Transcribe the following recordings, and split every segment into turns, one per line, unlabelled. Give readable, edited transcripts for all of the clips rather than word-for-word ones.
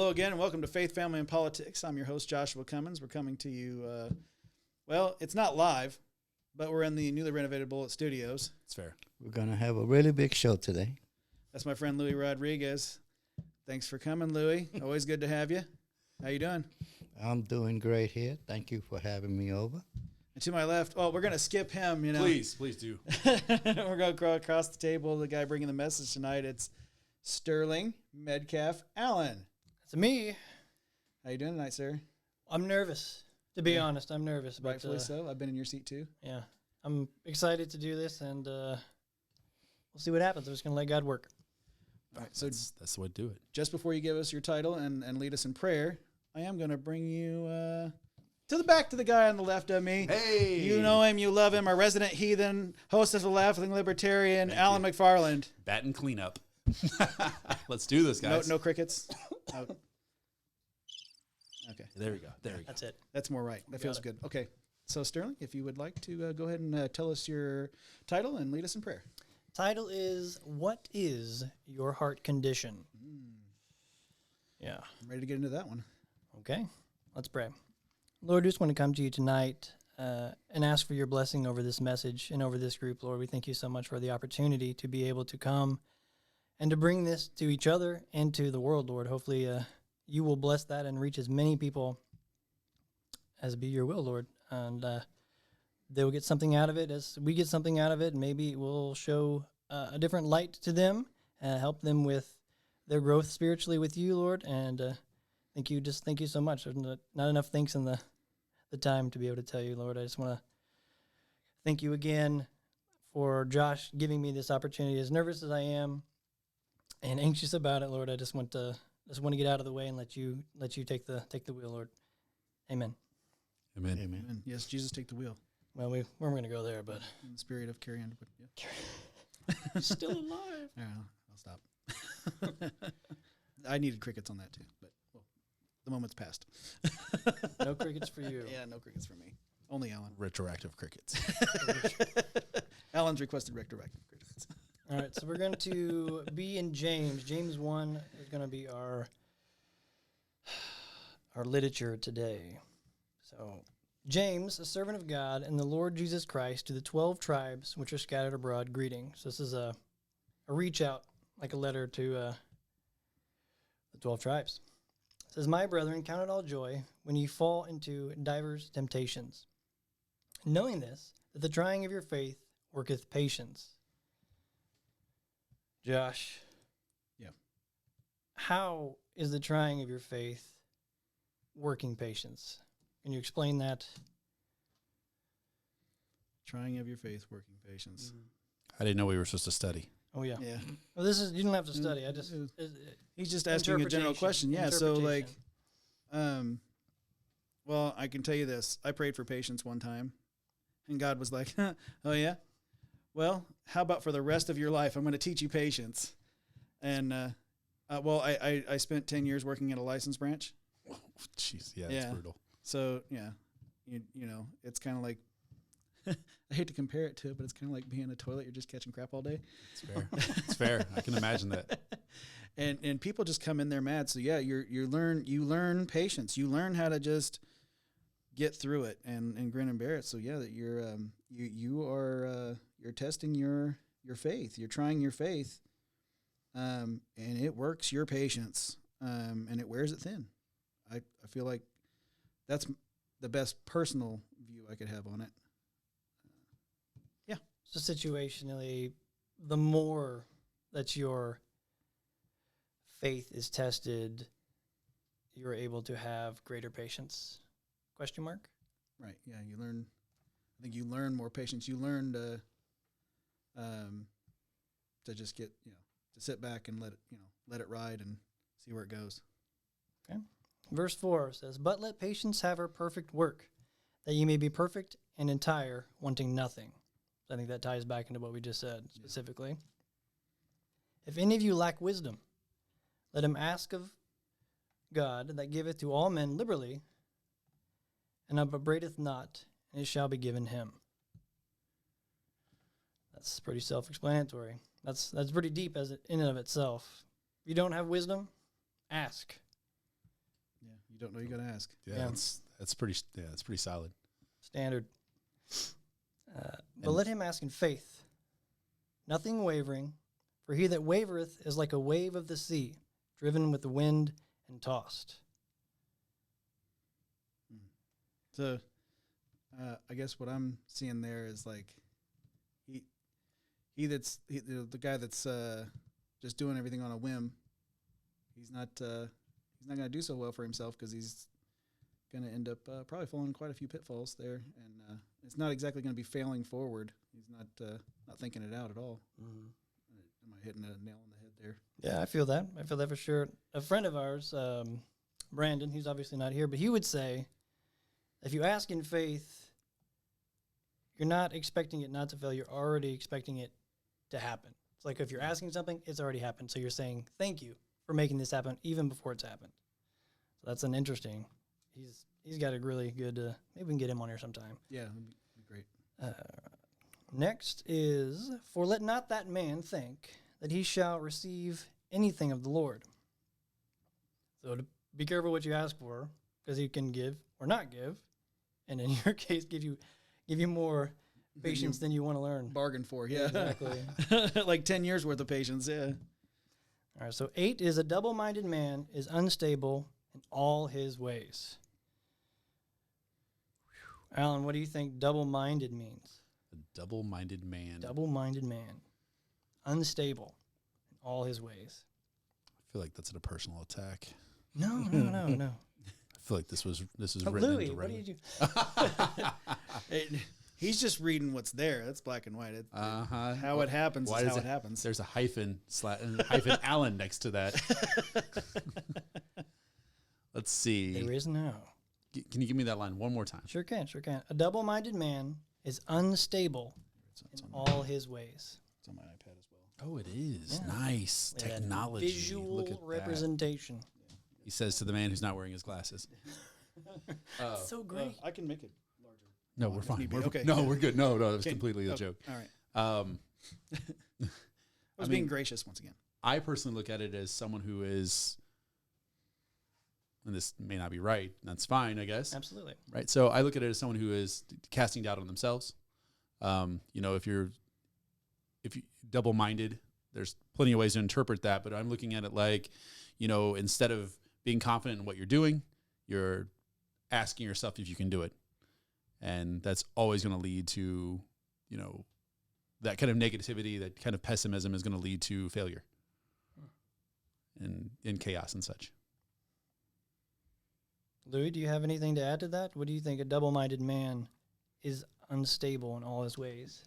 Hello again, and welcome to Faith, Family, and Politics. I'm your host, Joshua Cummins. We're coming to you, well, it's not live, but we're in the newly renovated Bullet Studios.
It's fair.
We're going to have a really big show today.
That's my friend Louis Rodriguez. Thanks for coming, Louis. Always good to have you. How you doing?
I'm doing great here. Thank you for having me over.
And to my left, we're going to skip him, you know.
Please do.
We're going to go across the table. The guy bringing the message tonight, it's Sterling Medcalf Allen.
It's me.
How you doing tonight, sir?
I'm nervous. To be honest, I'm nervous. But,
Rightfully so. I've been in your seat, too.
Yeah. I'm excited to do this, and we'll see what happens. I'm just going to let God work.
All right, so
That's the way to do it.
just before you give us your title and lead us in prayer, I am going to bring you to the guy on the left of me.
Hey!
You know him, you love him, our resident heathen, host of the Laughing Libertarian,
Thank
Alan
you.
McFarland.
Bat and cleanup. Let's do this, guys.
No crickets? Oh. Okay,
There we go.
That's it.
that's more right. That
Got
feels
it.
good. Okay, so Sterling, if you would like to go ahead and tell us your title and lead us in prayer.
Title is, What is Your Heart Condition? Yeah.
I'm ready to get into that one.
Okay. Let's pray. Lord, we just want to come to you tonight and ask for your blessing over this message and over this group. Lord, we thank you so much for the opportunity to be able to come and to bring this to each other and to the world, Lord. Hopefully you will bless that and reach as many people as be your will, Lord. And they will get something out of it as we get something out of it. Maybe it will show a different light to them, help them with their growth spiritually with you, Lord. And thank you so much. There's not enough thanks in the time to be able to tell you, Lord. I just want to thank you again for Josh giving me this opportunity. As nervous as I am and anxious about it, Lord, I just want to get out of the way and let you take the wheel, Lord. Amen.
Amen.
Amen. Yes, Jesus, take the wheel.
Well, we weren't going to go there, but
In the spirit of Carrie Underwood. Yeah.
still alive.
Yeah, I'll stop. I needed crickets on that too, but well, the moment's passed.
No crickets for you.
Yeah, no crickets for me. Only Alan.
Retroactive crickets.
Alan's requested retroactive crickets.
All right, so we're going to be in James. James 1 is going to be our literature today. So, James, a servant of God and the Lord Jesus Christ, to the 12 tribes which are scattered abroad, greetings. This is a reach out, like a letter to the 12 tribes. It says, My brethren, count it all joy when ye fall into divers temptations, knowing this, that the trying of your faith worketh patience. Josh.
Yeah.
How is the trying of your faith working patience? Can you explain that?
Trying of your faith, working patience.
I didn't know we were supposed to study.
Oh, yeah.
Yeah.
Well, you don't have to study. I just...
He's just asking a general question. Yeah, so like, well, I can tell you this. I prayed for patience one time, and God was like, oh, yeah? Well, how about for the rest of your life, I'm going to teach you patience. And, I spent 10 years working at a license branch.
Oh, jeez, yeah, that's brutal.
So, yeah, you know, it's kind of like, I hate to compare it to it, but it's kind of like being in a toilet. You're just catching crap all day.
It's fair. It's fair. I can imagine that.
And people just come in there mad. So yeah, you learn patience. You learn how to just get through it and grin and bear it. So yeah, that you're testing your faith. You're trying your faith, and it works your patience, and it wears it thin. I feel like that's the best personal view I could have on it. Yeah.
So situationally, the more that your faith is tested, you're able to have greater patience? Question mark?
Right. Yeah. I think you learn more patience. You learn to just get, to sit back and let it ride and see where it goes.
Okay. Verse 4 says, But let patience have her perfect work, that ye may be perfect and entire, wanting nothing. So I think that ties back into what we just said specifically. If any of you lack wisdom, let him ask of God, that giveth to all men liberally, and upbraideth not, and it shall be given him. That's pretty self-explanatory. That's pretty deep in and of itself. If you don't have wisdom, ask.
don't know, you got to ask.
Yeah,
Yeah.
that's pretty. Yeah, that's pretty solid.
Standard. But let him ask in faith, nothing wavering, for he that wavereth is like a wave of the sea, driven with the wind and tossed.
So, I guess what I'm seeing there is like the guy that's just doing everything on a whim. He's not going to do so well for himself because he's going to end up probably falling in quite a few pitfalls there, and it's not exactly going to be failing forward. He's not thinking it out at all.
Mm-hmm.
Am I hitting a nail on the head there?
Yeah, I feel that. I feel that for sure. A friend of ours, Brandon, he's obviously not here, but he would say, if you ask in faith, you're not expecting it not to fail. You're already expecting it to happen. It's like if you're asking something, it's already happened. So you're saying, thank you for making this happen even before it's happened. So that's an interesting. He's got a really good. Maybe we can get him on here sometime.
Yeah, that'd be great.
Next is, for let not that man think that he shall receive anything of the Lord. So to be careful what you ask for, because he can give or not give, and in your case, give you more patience than you want to learn.
Bargain for, yeah.
Exactly.
Like 10 years worth of patience, yeah.
All right, so 8 is a double-minded man is unstable in all his ways. Alan, what do you think double-minded means?
A double-minded man.
Double-minded man. Unstable in all his ways.
I feel like that's a personal attack.
No.
I feel like this is
Oh,
written
Louis,
into
what do you
writing.
do?
He's just reading what's there. That's black and white.
Uh-huh.
How it happens
Why
is
does
how it happens.
There's a hyphen Allen next to that. Let's see.
There is no.
Can you give me that line one more time?
Sure can. A double-minded man is unstable in all his ways.
It's on my iPad as well.
Oh, it is.
Yeah.
Nice.
Yeah,
Technology.
visual
Look at that.
representation.
He says to the man who's not wearing his glasses.
So great.
I can make it larger.
No, we're fine.
need be. Okay.
No, we're good. No, that was
Okay.
completely a
Oh,
joke.
All right. I was being gracious once again.
I personally look at it as someone who is, and this may not be right, that's fine, I guess.
Absolutely.
Right. So I look at it as someone who is casting doubt on themselves. If you double-minded, there's plenty of ways to interpret that, but I'm looking at it like, instead of being confident in what you're doing, you're asking yourself if you can do it. And that's always going to lead to, that kind of negativity, that kind of pessimism is going to lead to failure and chaos and such.
Louis, do you have anything to add to that? What do you think? A double-minded man is unstable in all his ways.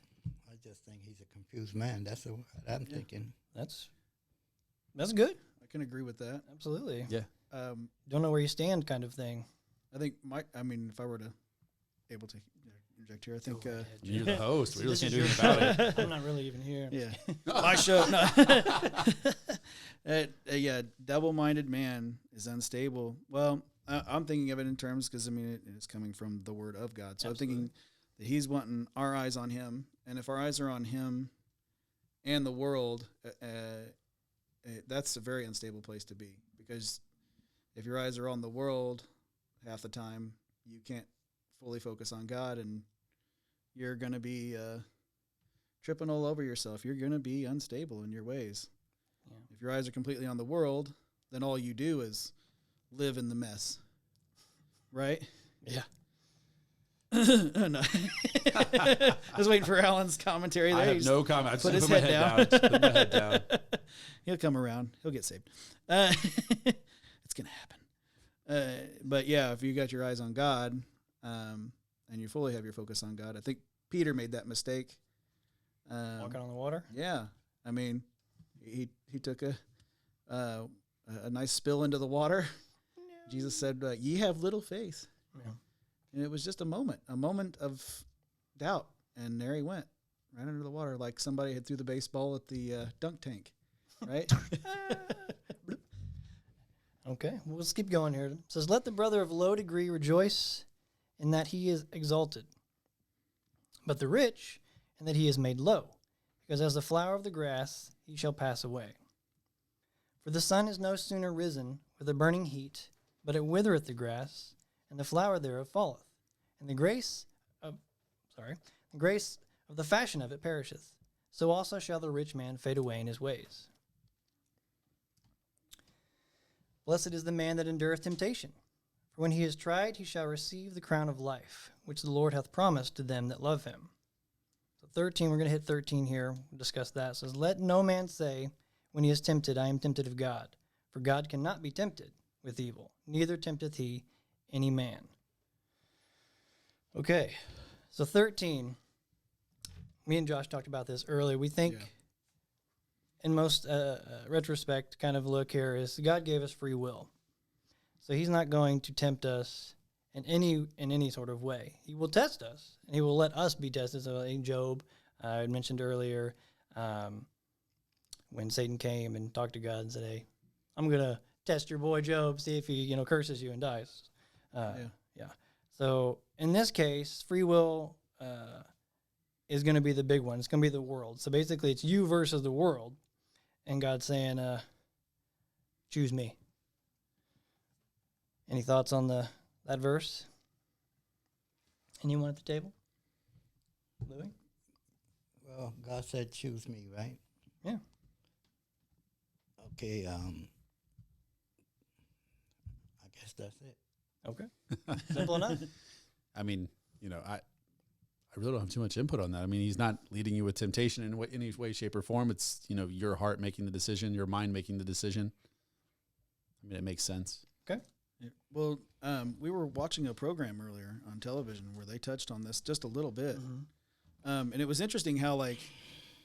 I just think he's a confused man. That's what I'm thinking.
That's good.
I can agree with that.
Absolutely.
Yeah.
Don't know where you stand kind of thing.
I think if I were to able to interject here, I think
Go ahead,
You're the host. We really
This
can't
is
do
your
anything about it.
show. I'm not really even here.
yeah, my show. No. Double-minded man is unstable. Well, I'm thinking of it in terms because it's coming from the Word of God. So
Absolutely.
I'm thinking that He's wanting our eyes on Him, and if our eyes are on Him and the world, that's a very unstable place to be, because if your eyes are on the world half the time, you can't fully focus on God, and you're going to be tripping all over yourself. You're going to be unstable in your ways.
Yeah.
If your eyes are completely on the world, then all you do is live in the mess, right?
Yeah.
No. I was waiting for Alan's commentary there.
I have
He's
no comment. I just
put his
put my
head
head down. Just put my head down.
He'll come around. He'll get saved. It's going to happen. But yeah, if you got your eyes on God, and you fully have your focus on God, I think Peter made that mistake.
Walking on the water.
Yeah. He took a nice spill into the water. No. Jesus said, ye have little faith.
Yeah.
And it was just a moment of doubt. And there he went, right under the water, like somebody had threw the baseball at the dunk tank, right?
Okay, well, let's keep going here. It says, let the brother of low degree rejoice in that he is exalted, but the rich in that he is made low, because as the flower of the grass he shall pass away. For the sun is no sooner risen with a burning heat, but it withereth the grass, and the flower thereof falleth, and the grace of the fashion of it perisheth. So also shall the rich man fade away in his ways. Blessed is the man that endureth temptation, for when he is tried, he shall receive the crown of life, which the Lord hath promised to them that love him. So 13, we're going to hit 13 here. We'll discuss that. It says, let no man say, when he is tempted, I am tempted of God. For God cannot be tempted with evil, neither tempteth he any man. Okay, so 13. Me and Josh talked about this earlier. We think, in most retrospect, kind of look here, is God gave us free will. So he's not going to tempt us in any sort of way. He will test us, and he will let us be tested. So in Job, I mentioned earlier, when Satan came and talked to God and said, hey, I'm going to test your boy Job, see if he curses you and dies. Yeah. So in this case, free will is going to be the big one. It's going to be the world. So basically, it's you versus the world, and God's saying, choose me. Any thoughts on that verse? Anyone at the table? Louis?
Well, God said, choose me, right?
Yeah.
Okay, I guess that's it.
Okay. Simple enough.
I mean, I really don't have too much input on that. I mean, he's not leading you with temptation in any way, shape, or form. It's, your heart making the decision, your mind making the decision. I mean, it makes sense.
Okay.
Yeah. Well, we were watching a program earlier on television where they touched on this just a little bit.
Mm-hmm.
And it was interesting how, like,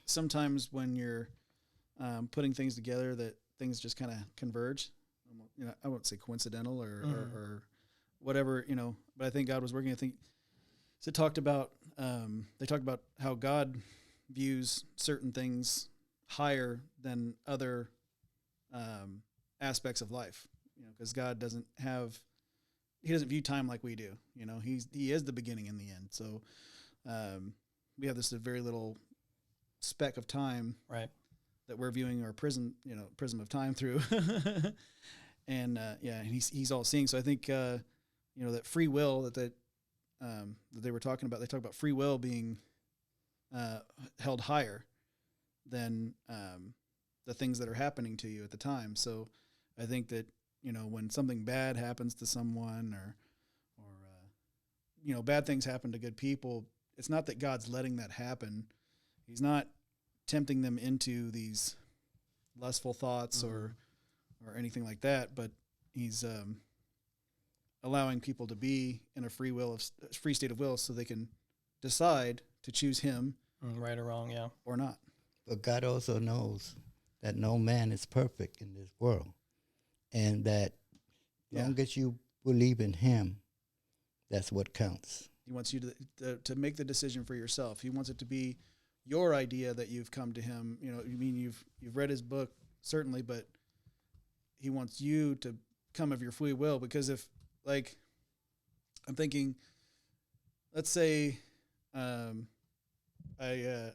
sometimes when you're putting things together that things just kind of converge. I won't say coincidental or whatever, but I think God was working. I think they talked about how God views certain things higher than other aspects of life, because God doesn't view time like we do. He is the beginning and the end. So we have this very little speck of time,
right, that
we're viewing our prism of time through. And he's all seeing. So I think that free will that they were talking about. They talk about free will being held higher than the things that are happening to you at the time. So I think that when something bad happens to someone, or bad things happen to good people, it's not that God's letting that happen. He's not tempting them into these lustful thoughts or anything like that, but he's allowing people to be in a free state of will, so they can decide to choose him,
right or wrong, yeah,
or not.
But God also knows that no man is perfect in this world, and that long as you believe in him, that's what counts.
He wants you to make the decision for yourself. He wants it to be your idea that you've come to him. You've read his book, certainly, but he wants you to come of your free will. Because if, like, I'm thinking, let's say I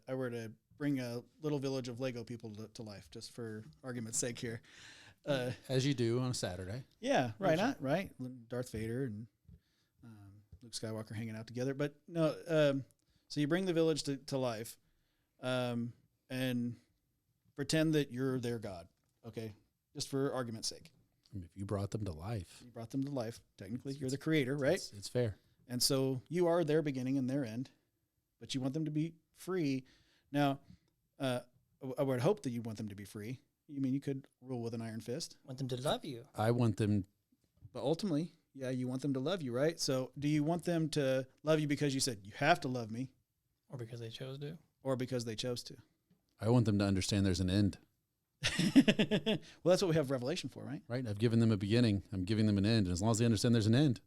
were to bring a little village of Lego people to life, just for argument's sake here.
As you do on a Saturday.
Yeah, right. Not right. Darth Vader and Luke Skywalker hanging out together. But no, so you bring the village to life, and pretend that you're their god. Okay, just for argument's sake.
I mean, if you brought them to life.
You brought them to life. Technically, you're the creator, right?
It's fair.
And so you are their beginning and their end, but you want them to be free. Now, I would hope that you want them to be free. You could rule with an iron fist.
Want them to love you.
I want them.
But ultimately, you want them to love you, right? So do you want them to love you because you said, you have to love me?
Or because they chose to?
Or because they chose to?
I want them to understand there's an end.
Well, that's what we have Revelation for, right?
Right. I've given them a beginning. I'm giving them an end. And as long as they understand there's an end,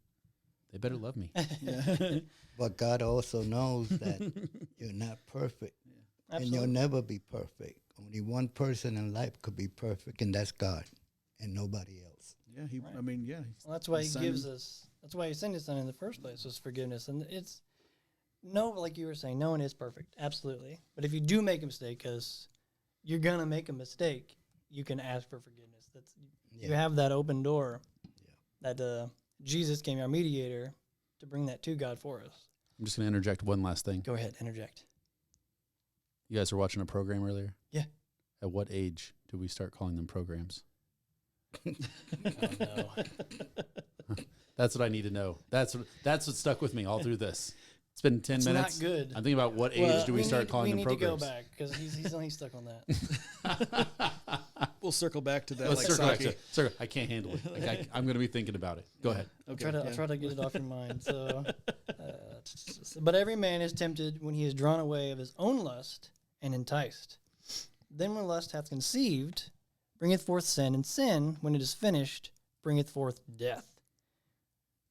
they better love me.
Yeah.
But God also knows that you're not perfect.
Yeah.
And you'll never be perfect. Only one person in life could be perfect, and that's God, and nobody else.
Yeah,
Right.
Well,
that's why he gives us. That's why he sent his son in the first place, was forgiveness. And it's like you were saying, no one is perfect, absolutely. But if you do make a mistake, because you're gonna make a mistake, you can ask for forgiveness. You have that open door. that Jesus came our mediator to bring that to God for us.
I'm just going to interject one last thing.
Go ahead, interject.
You guys were watching a program earlier?
Yeah.
At what age do we start calling them programs?
Oh, no.
That's what I need to know. That's what stuck with me all through this. It's been 10
It's
minutes.
not good.
I'm thinking about what age do we start calling them programs?
We need to go back because he's only stuck on that.
We'll circle back to that.
Let's
like
circle back
sake.
to I can't handle it. Like, I'm going to be thinking about it. Go ahead.
Okay,
I'll try to get it off your mind. So, but every man is tempted when he is drawn away of his own lust and enticed. Then when lust hath conceived, bringeth forth sin, and sin, when it is finished, bringeth forth death.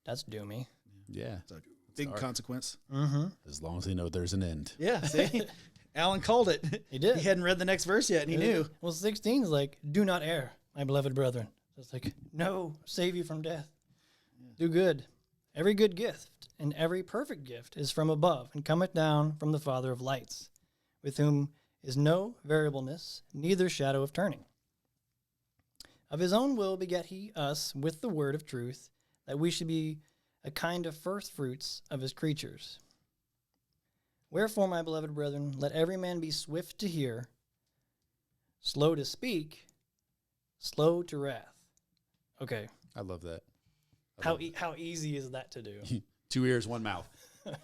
That's doomy.
Yeah.
It's a big consequence.
Mm-hmm.
As long as they know there's an end.
Yeah, see? Alan called it.
He did.
He hadn't read the next verse yet, and he knew.
Well, 16 is like, do not err, my beloved brethren. So it's like, no, save you from death. Do good. Every good gift and every perfect gift is from above and cometh down from the Father of lights, with whom is no variableness, neither shadow of turning. Of his own will begat he us with the word of truth, that we should be a kind of first fruits of his creatures. Wherefore, my beloved brethren, let every man be swift to hear, slow to speak, slow to wrath. Okay.
I love that.
How easy is that to do?
2 ears, 1 mouth.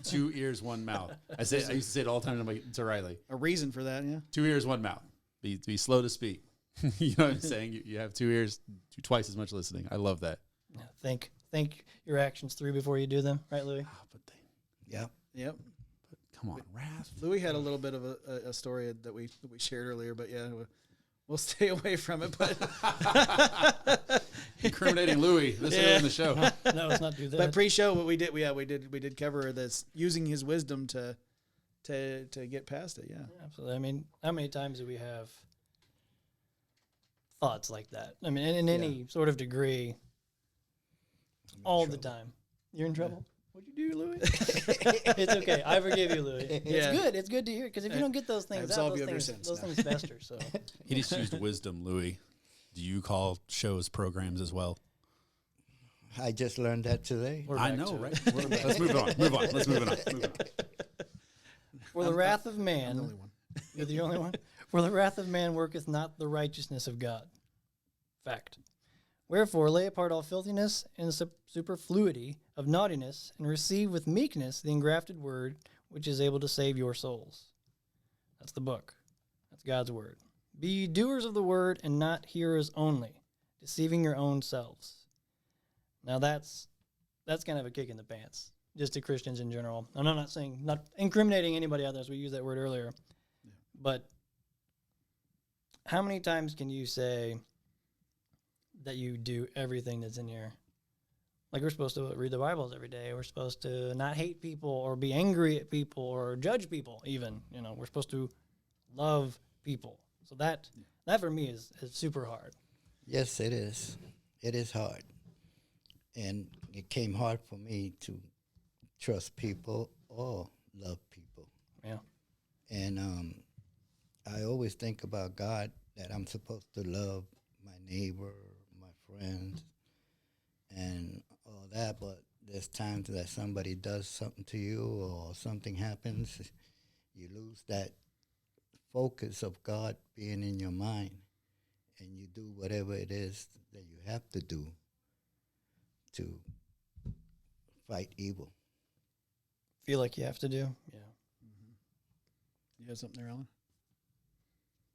2 ears, 1 mouth. I used to say it all the time to Riley.
A reason for that, yeah.
2 ears, 1 mouth. Be slow to speak. You know what I'm saying? You have 2 ears, do twice as much listening. I love that.
Yeah, think your actions through before you do them, right, Louis?
Yep.
Yep.
Come on, wrath.
Louis had a little bit of a story that we shared earlier, but yeah, we'll stay away from it. But
Incriminating Louis this early in the show.
No, let's not do that.
But pre-show, what we did cover this, using his wisdom to get past it. Yeah.
Absolutely. I mean, how many times do we have thoughts like that? I mean, in any sort of degree, all the time. You're in trouble. What'd you do, Louis? It's okay. I forgive you, Louis.
Yeah.
It's good. It's good to hear because if you don't get those things out,
absolve you of your
those
sins
things
now.
fester. So
He just used wisdom, Louis. Do you call shows programs as well?
I just learned that today.
we're
I
back
know,
to it.
right? Let's move on. Let's move on.
For the wrath of
I'm
man,
the only one.
you're the only one. For the wrath of man worketh not the righteousness of God. Fact. Wherefore lay apart all filthiness and superfluity of naughtiness, and receive with meekness the engrafted word, which is able to save your souls. That's the book. That's God's word. Be ye doers of the word, and not hearers only, deceiving your own selves. Now that's kind of a kick in the pants, just to Christians in general. And I'm not incriminating anybody out there, as we used that word earlier.
Yeah.
But how many times can you say that you do everything that's in here? Like, we're supposed to read the Bibles every day. We're supposed to not hate people or be angry at people or judge people even. You know, we're supposed to love people. So that for me is super hard.
Yes, it is. It is hard. And it came hard for me to trust people or love people.
Yeah.
And I always think about God, that I'm supposed to love my neighbor, my friends, and all that. But there's times that somebody does something to you or something happens, you lose that focus of God being in your mind, and you do whatever it is that you have to do to fight evil.
Feel like you have to do. Yeah.
You have something there, Alan?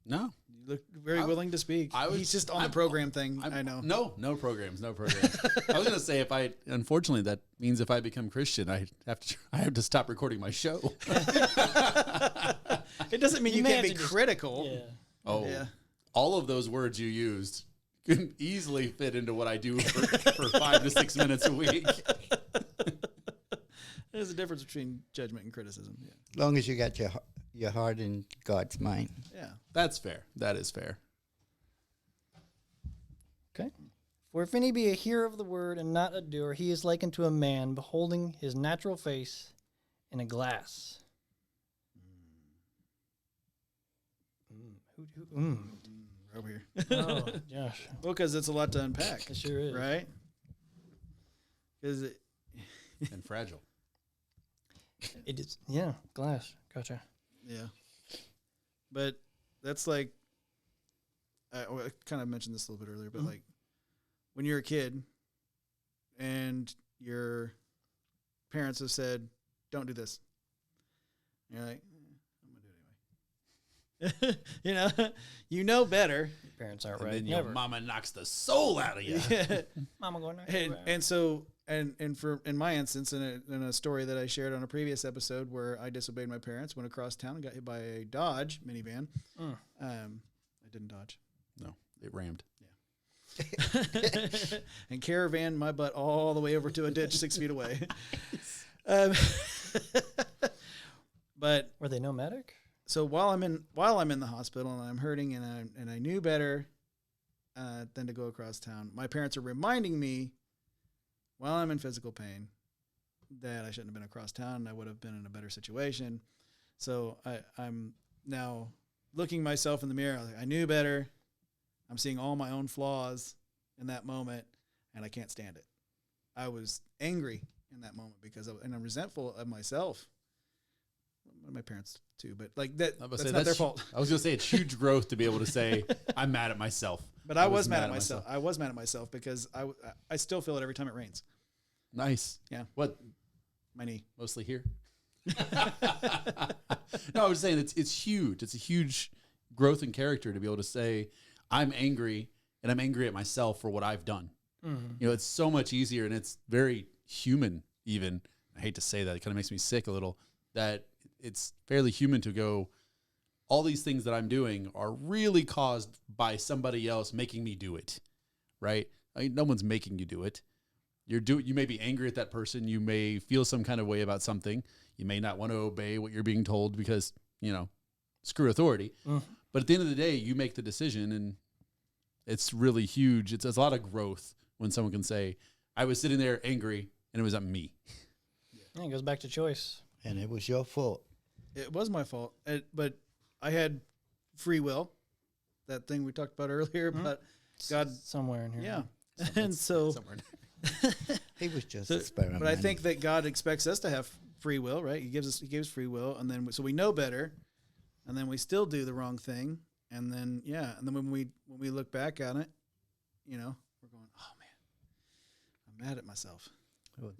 No.
You look very willing to speak. He's just on the program thing. I know.
No programs. I was going to say, unfortunately, that means if I become Christian, I have to stop recording my show.
It doesn't mean you
may
can't
have
be
to just-
critical.
Yeah.
Oh,
Yeah.
all of those words you used can easily fit into what I do for 5 to 6 minutes a week.
There's a difference between judgment and criticism. Yeah.
As long as you got your heart in God's mind.
Yeah.
That's fair. That is fair.
Okay. For if any be a hearer of the word and not a doer, he is like unto a man beholding his natural face in a glass.
Over here.
Oh, Josh.
Well, because it's a lot to unpack.
It sure is.
Right? because
And fragile.
It is, yeah, glass. Gotcha.
yeah, but that's like I kind of mentioned this a little bit earlier, but like when you're a kid and your parents have said, "Don't do this," and you're like, "I'm gonna do it anyway." you know better.
Parents aren't
And
right.
then your
Never.
mama knocks the soul out of you.
Yeah.
Mama going
And so for in my instance, in a story that I shared on a previous episode where I disobeyed my parents, went across town and got hit by a Dodge minivan. I didn't dodge.
No, it rammed.
And caravan my butt all the way over to a ditch 6 feet away. But
Were they nomadic?
so while I'm in the hospital and I'm hurting and I knew better than to go across town, my parents are reminding me while I'm in physical pain that I shouldn't have been across town and I would have been in a better situation. So I'm now looking myself in the mirror. I knew better. I'm seeing all my own flaws in that moment, and I can't stand it. I was angry in that moment and I'm resentful of myself. My parents too, but like that's not their fault.
I was going to say it's huge growth to be able to say I'm mad at myself.
But I was mad at myself. I was mad at myself because I still feel it every time it rains.
Nice.
Yeah.
What?
My knee.
Mostly here. No, I was saying it's huge. It's a huge growth in character to be able to say I'm angry and I'm angry at myself for what I've done.
Mm-hmm.
You know, it's so much easier and it's very human even. I hate to say that. It kind of makes me sick a little that it's fairly human to go, all these things that I'm doing are really caused by somebody else making me do it, right? I mean, no one's making you do it. You may be angry at that person. You may feel some kind of way about something. You may not want to obey what you're being told because, screw authority. But at the end of the day, you make the decision, and it's really huge. It's a lot of growth when someone can say, I was sitting there angry, and it was at me.
Yeah, it goes back to choice.
And it was your fault.
It was my fault, but I had free will. That thing we talked about earlier, but God,
Somewhere in here.
yeah. And so,
He was just experimenting.
but I think that God expects us to have free will, right? He gives free will, and then so we know better, and then we still do the wrong thing, and then when we look back on it, we're going, oh man, I'm mad at myself.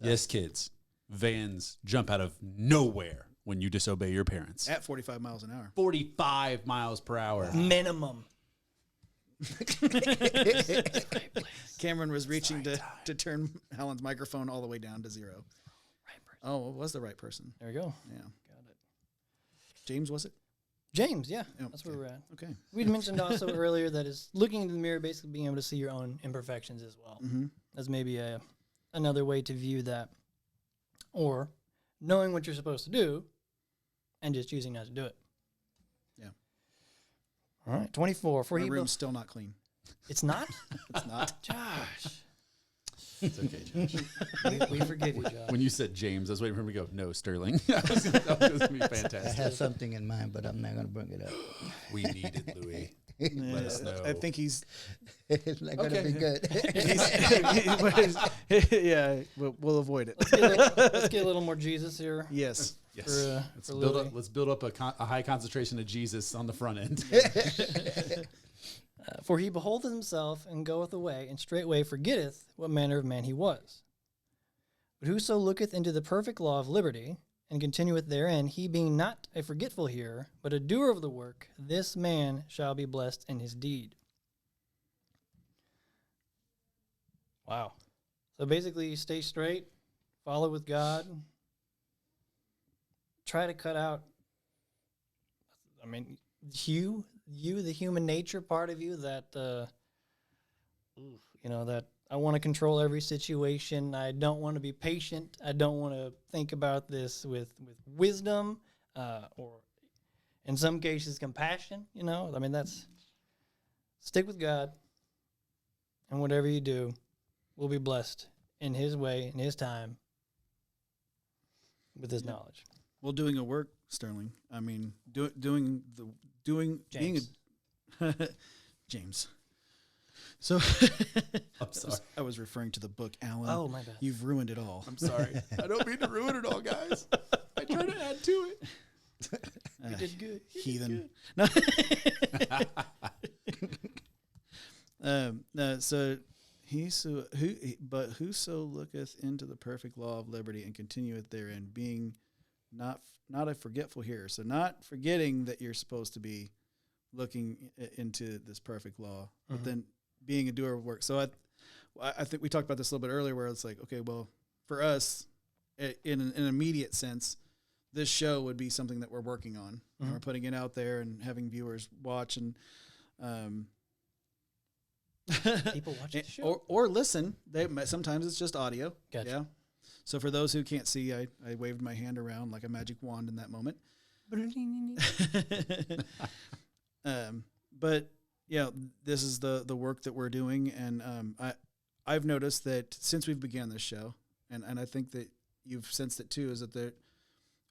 Yes, kids. Vans jump out of nowhere when you disobey your parents.
At 45 miles an hour.
45 miles per hour.
Minimum.
Cameron was reaching to turn Helen's microphone all the way down to 0. Oh, it was the right person.
There we go.
Yeah.
Got it.
James, was it?
James, yeah.
Yeah,
That's where we're at.
Okay.
We'd mentioned also earlier that is looking into the mirror, basically being able to see your own imperfections as well.
Mm-hmm.
That's maybe another way to view that. Or knowing what you're supposed to do and just choosing not to do it.
Yeah.
All right, 24.
My room's still not clean.
It's not?
It's not.
Josh.
It's okay, Josh.
We forgive you, Josh.
When you said James, I was waiting for him to go, no, Sterling. That was going to be
I
fantastic.
had something in mind, but I'm not going to bring it up.
We need it, Louis. Let us know.
I think he's.
It's not going to be good.
Yeah, we'll avoid it.
Let's get a little more Jesus here.
Yes.
Yes.
For
Let's build up a high concentration of Jesus on the front end.
For he beholdeth himself and goeth away, and straightway forgetteth what manner of man he was. But whoso looketh into the perfect law of liberty, and continueth therein, he being not a forgetful hearer, but a doer of the work, this man shall be blessed in his deed. Wow. So basically, stay straight, follow with God, try to cut out, the human nature part of you that, that I want to control every situation. I don't want to be patient. I don't want to think about this with wisdom, or in some cases compassion. That's stick with God, and whatever you do will be blessed in His way, in His time, with His knowledge.
Well, doing a work, Sterling. I mean, being
James.
James. So
I'm sorry.
I was referring to the book, Alan.
Oh, my bad.
You've ruined it all.
I'm sorry. I don't mean to ruin it all, guys. I try to add to it.
You
did good.
Heathen. No. No, so whoso looketh into the perfect law of liberty and continueth therein, being not a forgetful hearer. So not forgetting that you're supposed to be looking into this perfect law, but then being a doer of work. So I think we talked about this a little bit earlier, where it's like, okay, well, for us, in an immediate sense, this show would be something that we're working on. And we're putting it out there and having viewers watch and
People watch the show.
or listen. Sometimes it's just audio.
Gotcha.
Yeah. So for those who can't see, I waved my hand around like a magic wand in that moment. But yeah, this is the work that we're doing, and I've noticed that since we've began this show, and I think that you've sensed it too, is that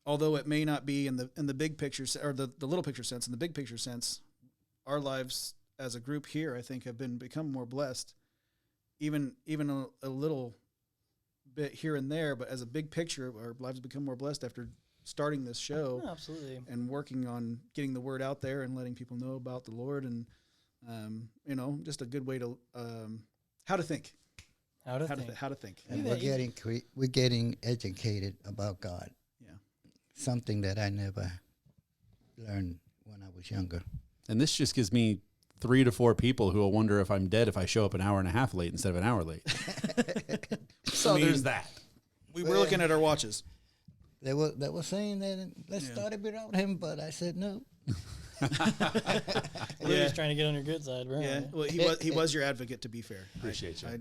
although it may not be in the big picture or the little picture sense, in the big picture sense, our lives as a group here, I think, have become more blessed, even a little bit here and there, but as a big picture, our lives have become more blessed after starting this show.
Oh, absolutely.
And working on getting the word out there and letting people know about the Lord, and just a good way to how to think. How to think.
And we're getting educated about God.
Yeah.
Something that I never learned when I was younger.
And this just gives me 3 to 4 people who will wonder if I'm dead if I show up an hour and a half late instead of an hour late. So there's that.
We were looking at our watches.
They were saying that let's start it without him, but I said no.
He's trying to get on your good side, right?
Yeah. Well, he was your advocate, to be fair.
Appreciate you.
I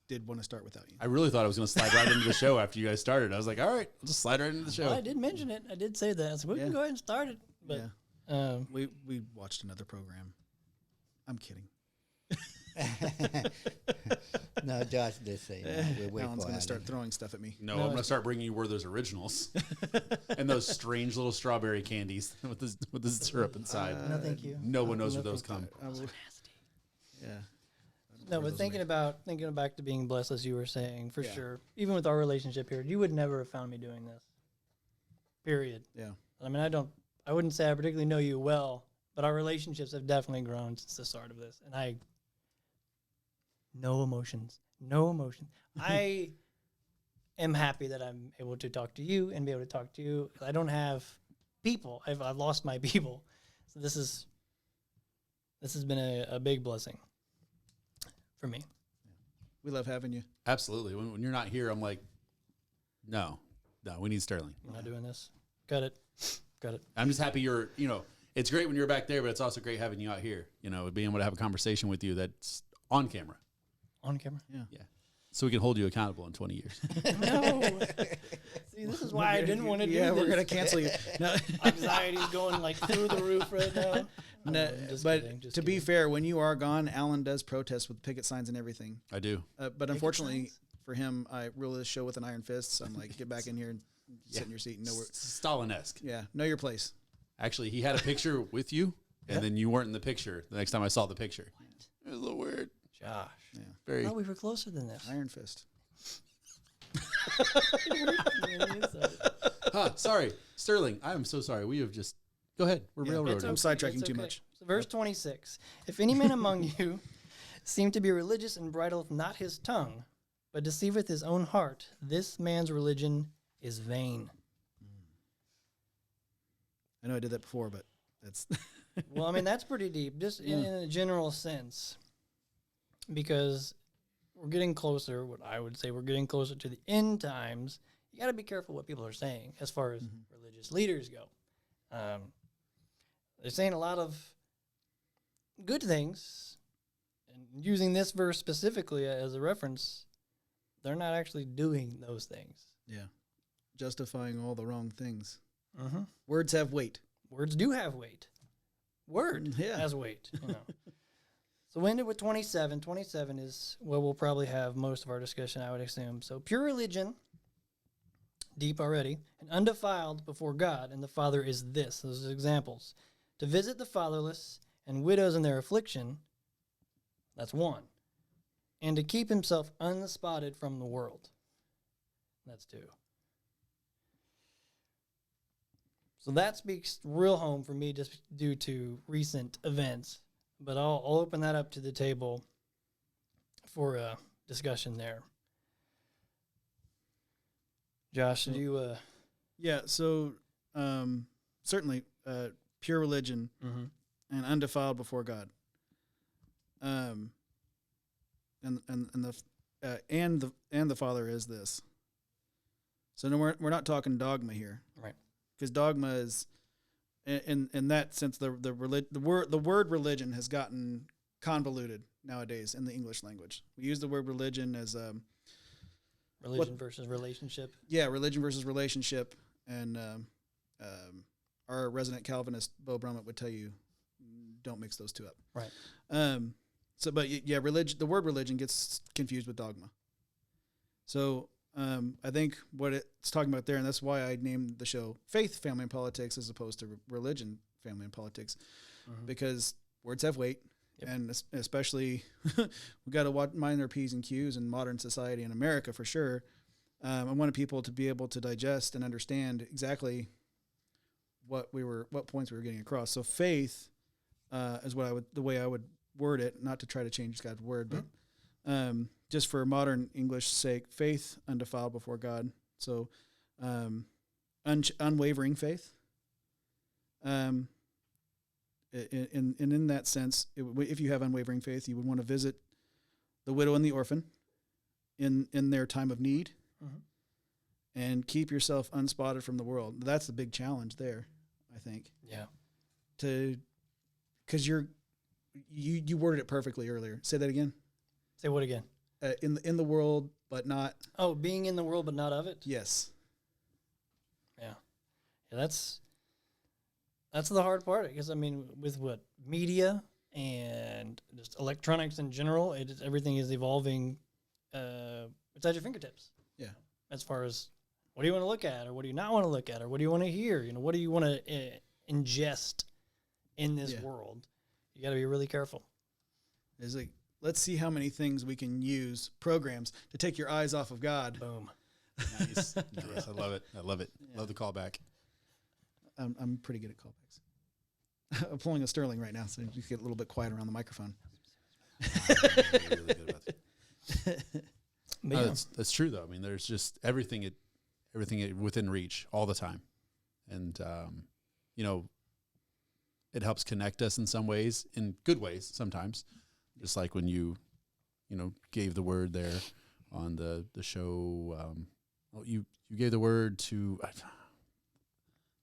did want to start without you.
I really thought I was going to slide right into the show after you guys started. I was like, all right, I'll just slide right into the show.
Well, I did mention it. I did say that. I said, we can go ahead and start it. But
we watched another program. I'm kidding.
No, Josh did say no.
Alan's going to start throwing stuff at me.
No, I'm going to start bringing you Werther's Originals and those strange little strawberry candies with the syrup inside.
No, thank you.
No one knows where those come.
Yeah.
No, but thinking back to being blessed, as you were saying, for sure. Even with our relationship here, you would never have found me doing this. Period.
Yeah.
I mean, I wouldn't say I particularly know you well, but our relationships have definitely grown since the start of this. And no emotions. I am happy that I'm able to talk to you and be able to talk to you. I don't have people. I've lost my people. So this has been a big blessing for me.
We love having you.
Absolutely. When you're not here, I'm like, no, we need Sterling.
I'm not doing this. Got it.
I'm just happy it's great when you're back there, but it's also great having you out here, being able to have a conversation with you that's on camera.
On camera?
Yeah. So we can hold you accountable in 20 years.
No. See, this is why I didn't want to do this.
Yeah, we're going to cancel you. No.
Anxiety's going like through the roof right now.
No, but to be fair, when you are gone, Alan does protest with picket signs and everything.
I do.
But unfortunately for him, I rule this show with an iron fist. So I'm like, get back in here and sit in your seat and know where.
Stalin-esque.
Yeah, know your place.
Actually, he had a picture with you, and then you weren't in the picture the next time I saw the picture. It was a little weird.
Josh.
Yeah.
Very.
Oh, we were closer than this.
Iron fist.
Sorry, Sterling. I am so sorry. We have just. Go ahead. We're railroading.
I'm sidetracking too much.
So verse 26. If any man among you seem to be religious and bridleth not his tongue, but deceiveth his own heart, this man's religion is vain.
I know I did that before, but that's...
Well, I mean, that's pretty deep, just in a general sense, because we're getting closer, what I would say we're getting closer to the end times. You got to be careful what people are saying as far as religious leaders go. They're saying a lot of good things, and using this verse specifically as a reference, they're not actually doing those things.
Yeah. Justifying all the wrong things.
Mm-hmm.
Words have weight.
Words do have weight. Word has weight. So we ended with 27. 27 is where we'll probably have most of our discussion, I would assume. So pure religion, deep already, and undefiled before God and the Father is this. Those are examples. To visit the fatherless and widows in their affliction, that's one. and to keep himself unspotted from the world. That's 2. So that speaks real home for me just due to recent events. But I'll open that up to the table for a discussion there. Josh, did you...
Yeah, so certainly pure religion and undefiled before God. And the Father is this. So no, we're not talking dogma here,
right?
Because dogma is, in that sense, the word religion has gotten convoluted nowadays in the English language. We use the word religion as
religion versus relationship.
Yeah, religion versus relationship, and our resident Calvinist Bo Brummett would tell you, don't mix those two up.
Right.
Religion. The word religion gets confused with dogma. So I think what it's talking about there, and that's why I named the show Faith, Family, and Politics as opposed to Religion, Family, and Politics, because words have weight, and especially we got to mind their P's and Q's in modern society in America for sure. I wanted people to be able to digest and understand exactly what points we were getting across. So faith is the way I would word it, not to try to change God's word, but just for modern English sake, faith undefiled before God. So unwavering faith. In that sense, if you have unwavering faith, you would want to visit the widow and the orphan in their time of need, and keep yourself unspotted from the world. That's the big challenge there, I think.
Yeah.
Because you worded it perfectly earlier. Say that again.
Say what again?
In the world, but not.
Oh, being in the world, but not of it.
Yes.
Yeah. That's the hard part, because I mean, with what media and just electronics in general, everything is evolving. It's at your fingertips.
Yeah.
As far as what do you want to look at, or what do you not want to look at, or what do you want to hear? What do you want to ingest in this world? You got to be really careful.
It's like, let's see how many things we can use, programs, to take your eyes off of God.
Boom.
Nice. Yes, I love it. I love it.
Yeah.
Love the callback.
I'm pretty good at callbacks. I'm pulling a Sterling right now, so you get a little bit quiet around the microphone.
Really good about that. No, that's true though. I mean, there's just everything within reach all the time, and it helps connect us in some ways, in good ways sometimes. Just like when you gave the word there on the show. You gave the word to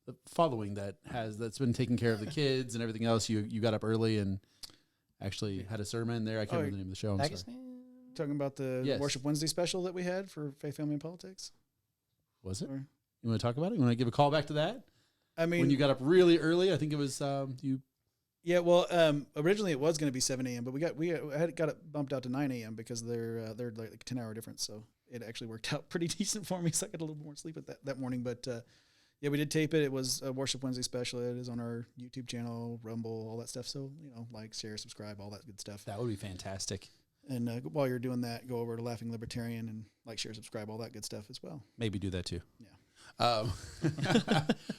the following that's been taking care of the kids and everything else. You got up early and actually had a sermon there. I can't remember the name of the show. I'm sorry.
Talking about the Worship Wednesday special that we had for Faith, Family, and Politics.
Was it? You want to talk about it? You want to give a call back to that?
I mean,
when you got up really early, I think it was you.
Yeah, well, originally it was going to be 7 a.m., but we got it bumped out to 9 a.m. because they're like 10-hour difference. So it actually worked out pretty decent for me. So I got a little more sleep at that morning. But yeah, we did tape it. It was a Worship Wednesday special. It is on our YouTube channel, Rumble, all that stuff. So like, share, subscribe, all that good stuff.
That would be fantastic.
And while you're doing that, go over to Laughing Libertarian and like, share, subscribe, all that good stuff as well.
Maybe do that too.
Yeah.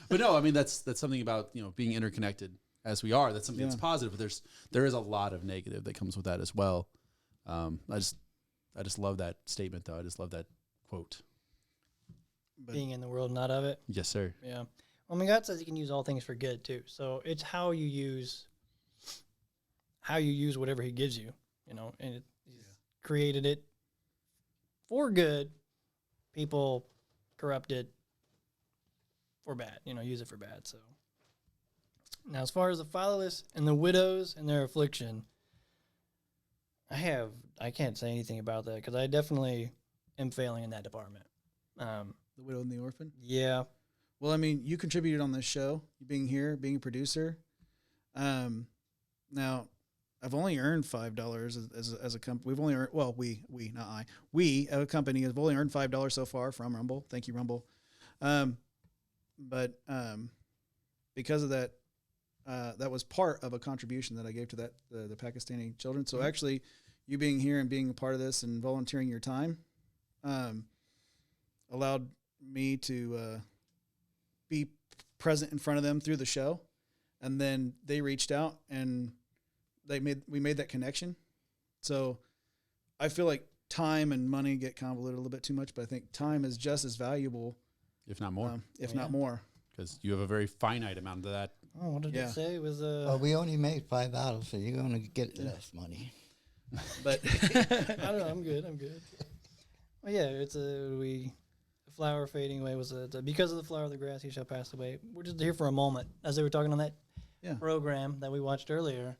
But no, I mean that's something about being interconnected as we are. That's something that's positive. But there is a lot of negative that comes with that as well. I just love that statement though. I just love that quote.
Being in the world, not of it.
Yes, sir.
Yeah. Well, I mean, God says He can use all things for good too. So it's how you use whatever He gives you. And He's created it for good. People corrupt it for bad. Use it for bad. So now, as far as the fatherless and the widows and their affliction, I can't say anything about that because I definitely am failing in that department.
The widow and the orphan.
Yeah.
Well, I mean, you contributed on this show, being here, being a producer. Now, I've only earned $5 as a company. We've only earned, well, we, not I. We, a company, have only earned $5 so far from Rumble. Thank you, Rumble. But because of that, that was part of a contribution that I gave to the Pakistani children. So actually, you being here and being a part of this and volunteering your time allowed me to be present in front of them through the show. And then they reached out and we made that connection. So I feel like time and money get convoluted a little bit too much, but I think time is just as valuable,
if not more,
if not more.
Because you have a very finite amount of that.
Oh, what did it say? It was
Well, we only made $5, so you're gonna get less money.
But
I don't know. I'm good. Well, yeah, it's the flower fading away was because of the flower of the grass he shall pass away. We're just here for a moment, as they were talking on that program that we watched earlier.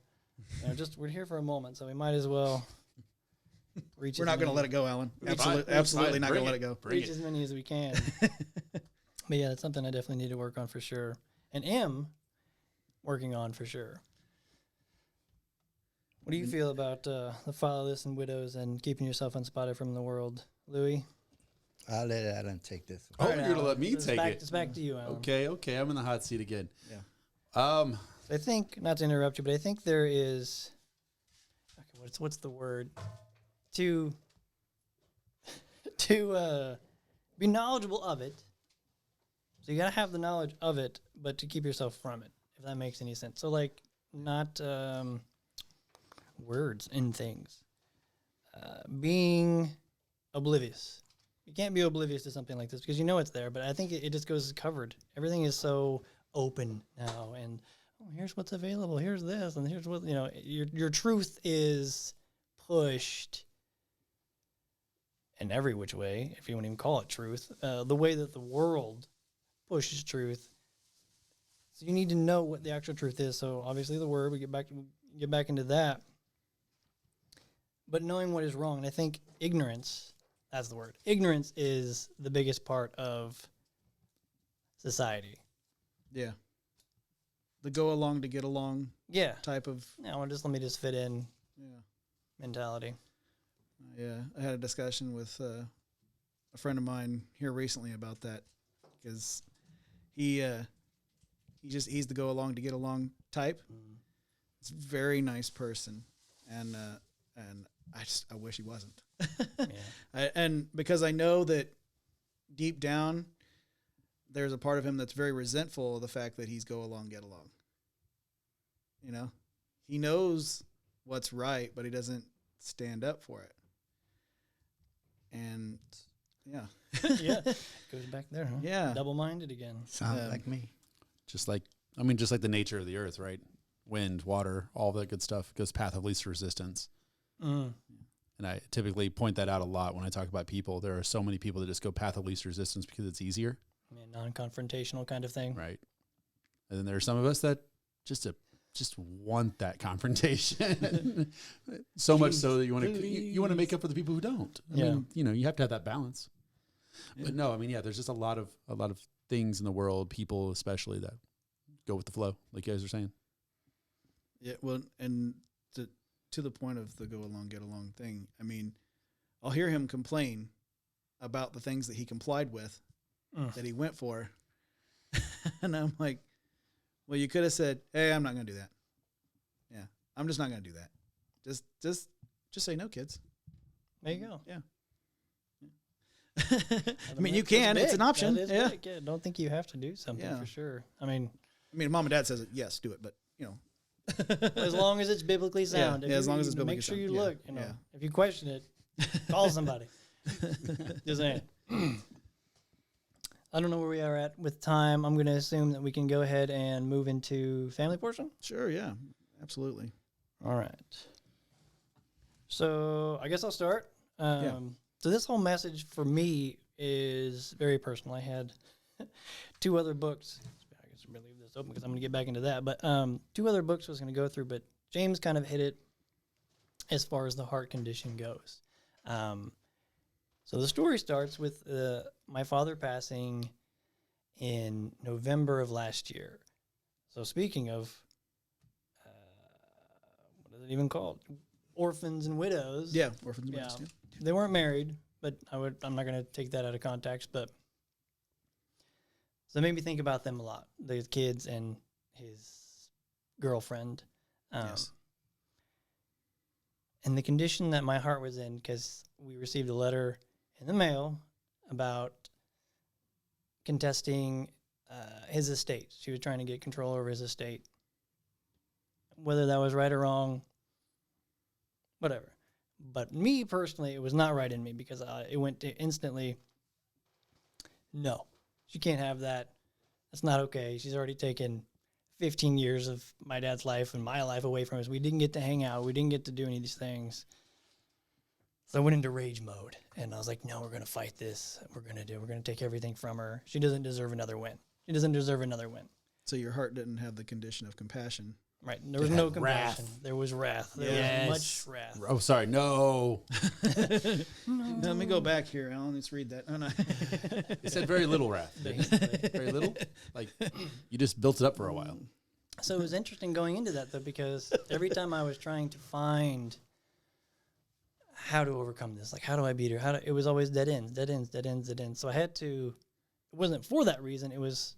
We're here for a moment, so we might as well reach.
We're not going to let it go, Alan. Absolutely not going to let it go.
Reach as many as we can. But yeah, that's something I definitely need to work on for sure, and am working on for sure. What do you feel about the fatherless and widows and keeping yourself unspotted from the world, Louis?
I'll let Alan take this.
Oh, you're going to let me take it.
It's back to you, Alan.
Okay. I'm in the hot seat again.
Yeah.
I think, not to interrupt you, but I think there is, okay, what's the word? To be knowledgeable of it. So you got to have the knowledge of it, but to keep yourself from it, if that makes any sense. So like not words and things. Being oblivious. You can't be oblivious to something like this because you know it's there, but I think it just goes covered. Everything is so open now, and here's what's available, here's this, and here's what, your truth is pushed in every which way, if you want to even call it truth, the way that the world pushes truth. So you need to know what the actual truth is. So obviously the word, we get back into that. But knowing what is wrong, and I think ignorance, that's the word. Ignorance is the biggest part of society.
Yeah. The go along to get along type of...
Yeah, well, let me just fit in mentality.
Yeah, I had a discussion with a friend of mine here recently about that because he's the go along to get along type. He's a very nice person, and I wish he wasn't. And because I know that deep down there's a part of him that's very resentful of the fact that he's go along, get along. He knows what's right, but he doesn't stand up for it. And
goes back there, huh?
Yeah,
double-minded again.
Sounds like me.
Just like the nature of the earth, right? Wind, water, all that good stuff goes path of least resistance. And I typically point that out a lot when I talk about people. There are so many people that just go path of least resistance because it's easier.
Non-confrontational kind of thing.
Right. And then there are some of us that just want that confrontation so much so that you want to make up for the people who don't. I mean, you have to have that balance. Yeah. But no, there's just a lot of things in the world, people especially, that go with the flow, like you guys are saying.
Yeah, well, and to the point of the go along, get along thing, I'll hear him complain about the things that he complied with, that he went for. And I'm like, well, you could have said, hey, I'm not going to do that. Yeah, I'm just not going to do that. Just say no, kids.
There you go.
Yeah. You can. It's an option.
Yeah. Don't think you have to do something for sure.
Mom and dad says it. Yes, do it. But
as long as it's biblically sound.
Yeah, as long as it's biblically sound.
Make sure you look. If you question it, call somebody. Just saying. I don't know where we are at with time. I'm going to assume that we can go ahead and move into family portion.
Sure. Yeah. Absolutely.
All right. So I guess I'll start. So this whole message for me is very personal. I had two other books. I guess I'm going to leave this open because I'm going to get back into that. But two other books I was going to go through, but James kind of hit it as far as the heart condition goes. So the story starts with my father passing in November of last year. So speaking of, what is it even called? Orphans and widows.
Yeah, orphans and widows. Yeah.
They weren't married, but I'm not going to take that out of context. But so it made me think about them a lot, the kids and his girlfriend.
Yes.
And the condition that my heart was in, because we received a letter in the mail about contesting his estate. She was trying to get control over his estate. Whether that was right or wrong, whatever. But me personally, it was not right in me because it went to instantly, no, she can't have that. That's not okay. She's already taken 15 years of my dad's life and my life away from us. We didn't get to hang out. We didn't get to do any of these things. So I went into rage mode, and I was like, no, we're going to fight this. We're going to take everything from her. She doesn't deserve another win. She doesn't deserve another win.
So your heart didn't have the condition of compassion.
Right. There was no compassion. There was wrath. There was much wrath.
Oh, sorry. No.
No, let me go back here, Alan. Let's read that. Oh, no.
It said very little wrath. Very little? Like, you just built it up for a while.
So it was interesting going into that, though, because every time I was trying to find how to overcome this, like, how do I beat her? It was always dead ends. So I had to, it wasn't for that reason. It was,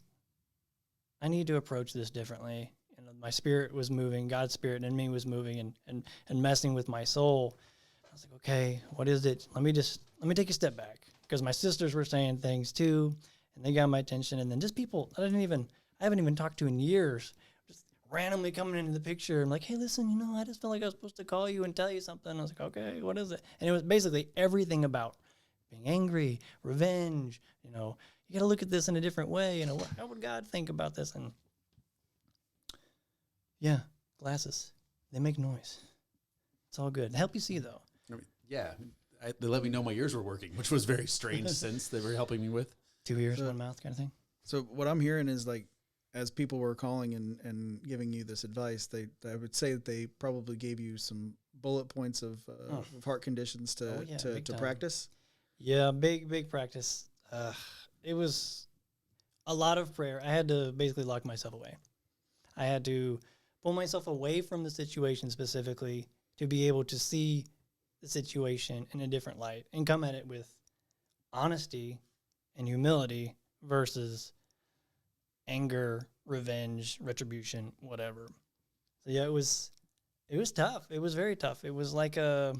I need to approach this differently. And my spirit was moving, God's spirit in me was moving and messing with my soul. I was like, okay, what is it? Let me take a step back, because my sisters were saying things too, and they got my attention. And then just people I haven't even talked to in years, just randomly coming into the picture. I'm like, hey, listen, I just felt like I was supposed to call you and tell you something. I was like, okay, what is it? And it was basically everything about being angry, revenge. You got to look at this in a different way. How would God think about this? And yeah, glasses. They make noise. It's all good. Help you see, though.
I mean, yeah. They let me know my ears were working, which was very strange since they were helping me with.
2 ears, 1 mouth kind of thing.
So what I'm hearing is, like, as people were calling and giving you this advice, I would say that they probably gave you some bullet points of heart conditions to practice.
Yeah, big practice. It was a lot of prayer. I had to basically lock myself away. I had to pull myself away from the situation specifically to be able to see the situation in a different light and come at it with honesty and humility versus anger, revenge, retribution, whatever. So yeah, it was tough. It was very tough. It was like what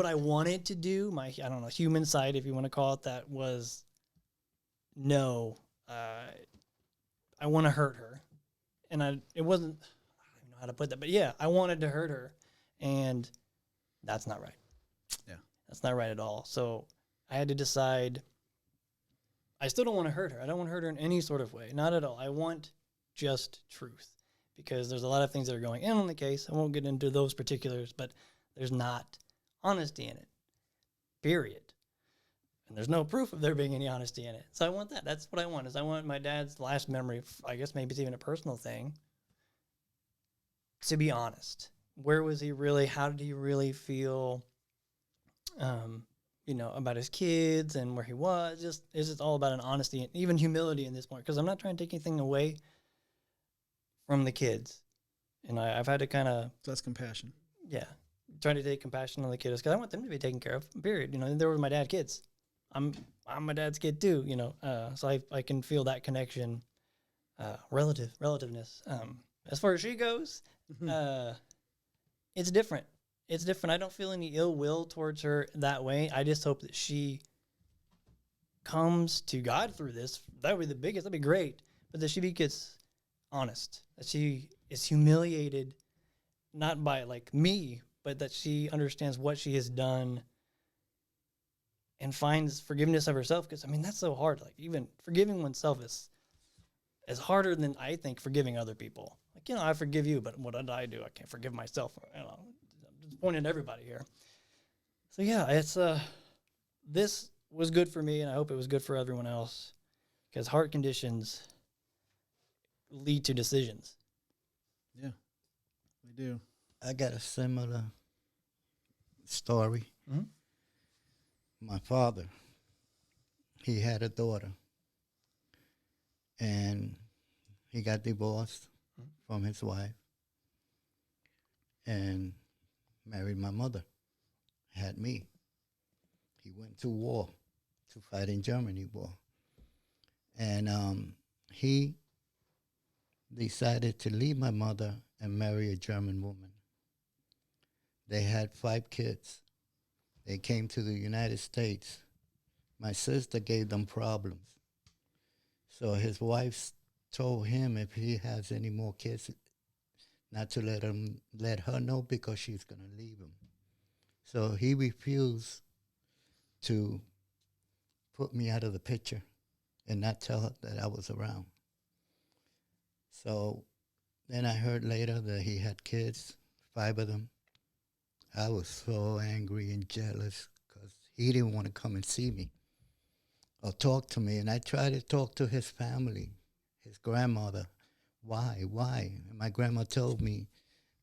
I wanted to do, my, I don't know, human side, if you want to call it that, was no, I want to hurt her. And it wasn't, I don't even know how to put that, but yeah, I wanted to hurt her, and that's not right.
Yeah.
That's not right at all. So I had to decide, I still don't want to hurt her. I don't want to hurt her in any sort of way. Not at all. I want just truth, because there's a lot of things that are going on in the case. I won't get into those particulars, but there's not honesty in it, period. And there's no proof of there being any honesty in it. So I want that. That's what I want, is I want my dad's last memory, I guess maybe it's even a personal thing, to be honest. Where was he really? How did he really feel, about his kids and where he was? It's just all about an honesty and even humility in this point, because I'm not trying to take anything away from the kids. And I've had to kind of...
So that's compassion.
Yeah. Trying to take compassion on the kids, because I want them to be taken care of, period. They were my dad's kids. I'm my dad's kid too, so I can feel that connection, relativeness. As far as she goes, it's different. It's different. I don't feel any ill will towards her that way. I just hope that she comes to God through this. That would be the biggest. That'd be great. But that she gets honest. That she is humiliated, not by like me, but that she understands what she has done and finds forgiveness of herself. Because, that's so hard. Like, even forgiving oneself is harder than I think forgiving other people. Like, I forgive you, but what did I do? I can't forgive myself. I'm just pointing at everybody here. So, yeah, it's this was good for me, and I hope it was good for everyone else, because heart conditions lead to decisions.
Yeah, they do.
I got a similar story.
Mm-hmm.
My father, he had a daughter, and he got divorced from his wife and married my mother, had me. He went to war to fight in Germany war. And he decided to leave my mother and marry a German woman. They had 5 kids. They came to the United States. My sister gave them problems. So his wife told him if he has any more kids, not to let her know because she's going to leave him. So he refused to put me out of the picture and not tell her that I was around. So then I heard later that he had kids, 5 of them. I was so angry and jealous because he didn't want to come and see me or talk to me. And I tried to talk to his family, his grandmother. Why? And my grandma told me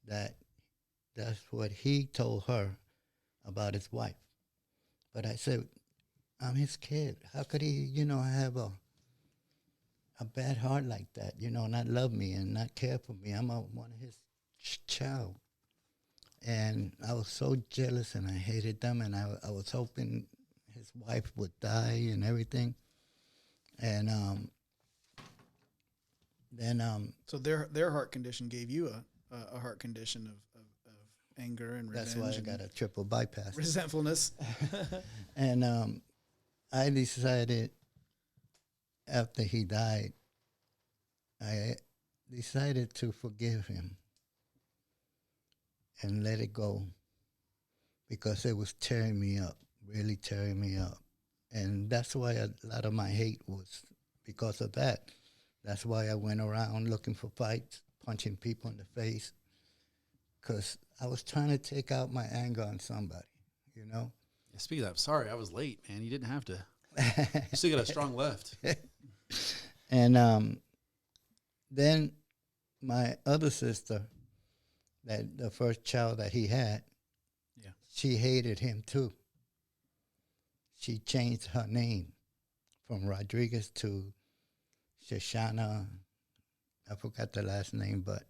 that that's what he told her about his wife. But I said, I'm his kid. How could he, have a bad heart like that, not love me and not care for me? I'm one of his child. And I was so jealous and I hated them, and I was hoping his wife would die and everything. And then
so their heart condition gave you a heart condition of anger and revenge.
That's why I got a triple bypass.
Resentfulness.
And I decided after he died, I decided to forgive him and let it go because it was tearing me up, really tearing me up. And that's why a lot of my hate was because of that. That's why I went around looking for fights, punching people in the face, because I was trying to take out my anger on somebody,
Yeah, speaking of that, sorry, I was late, man. You didn't have to. You still got a strong left.
And then my other sister, that the first child that he had, she hated him too. She changed her name from Rodriguez to Shoshana. I forgot the last name, but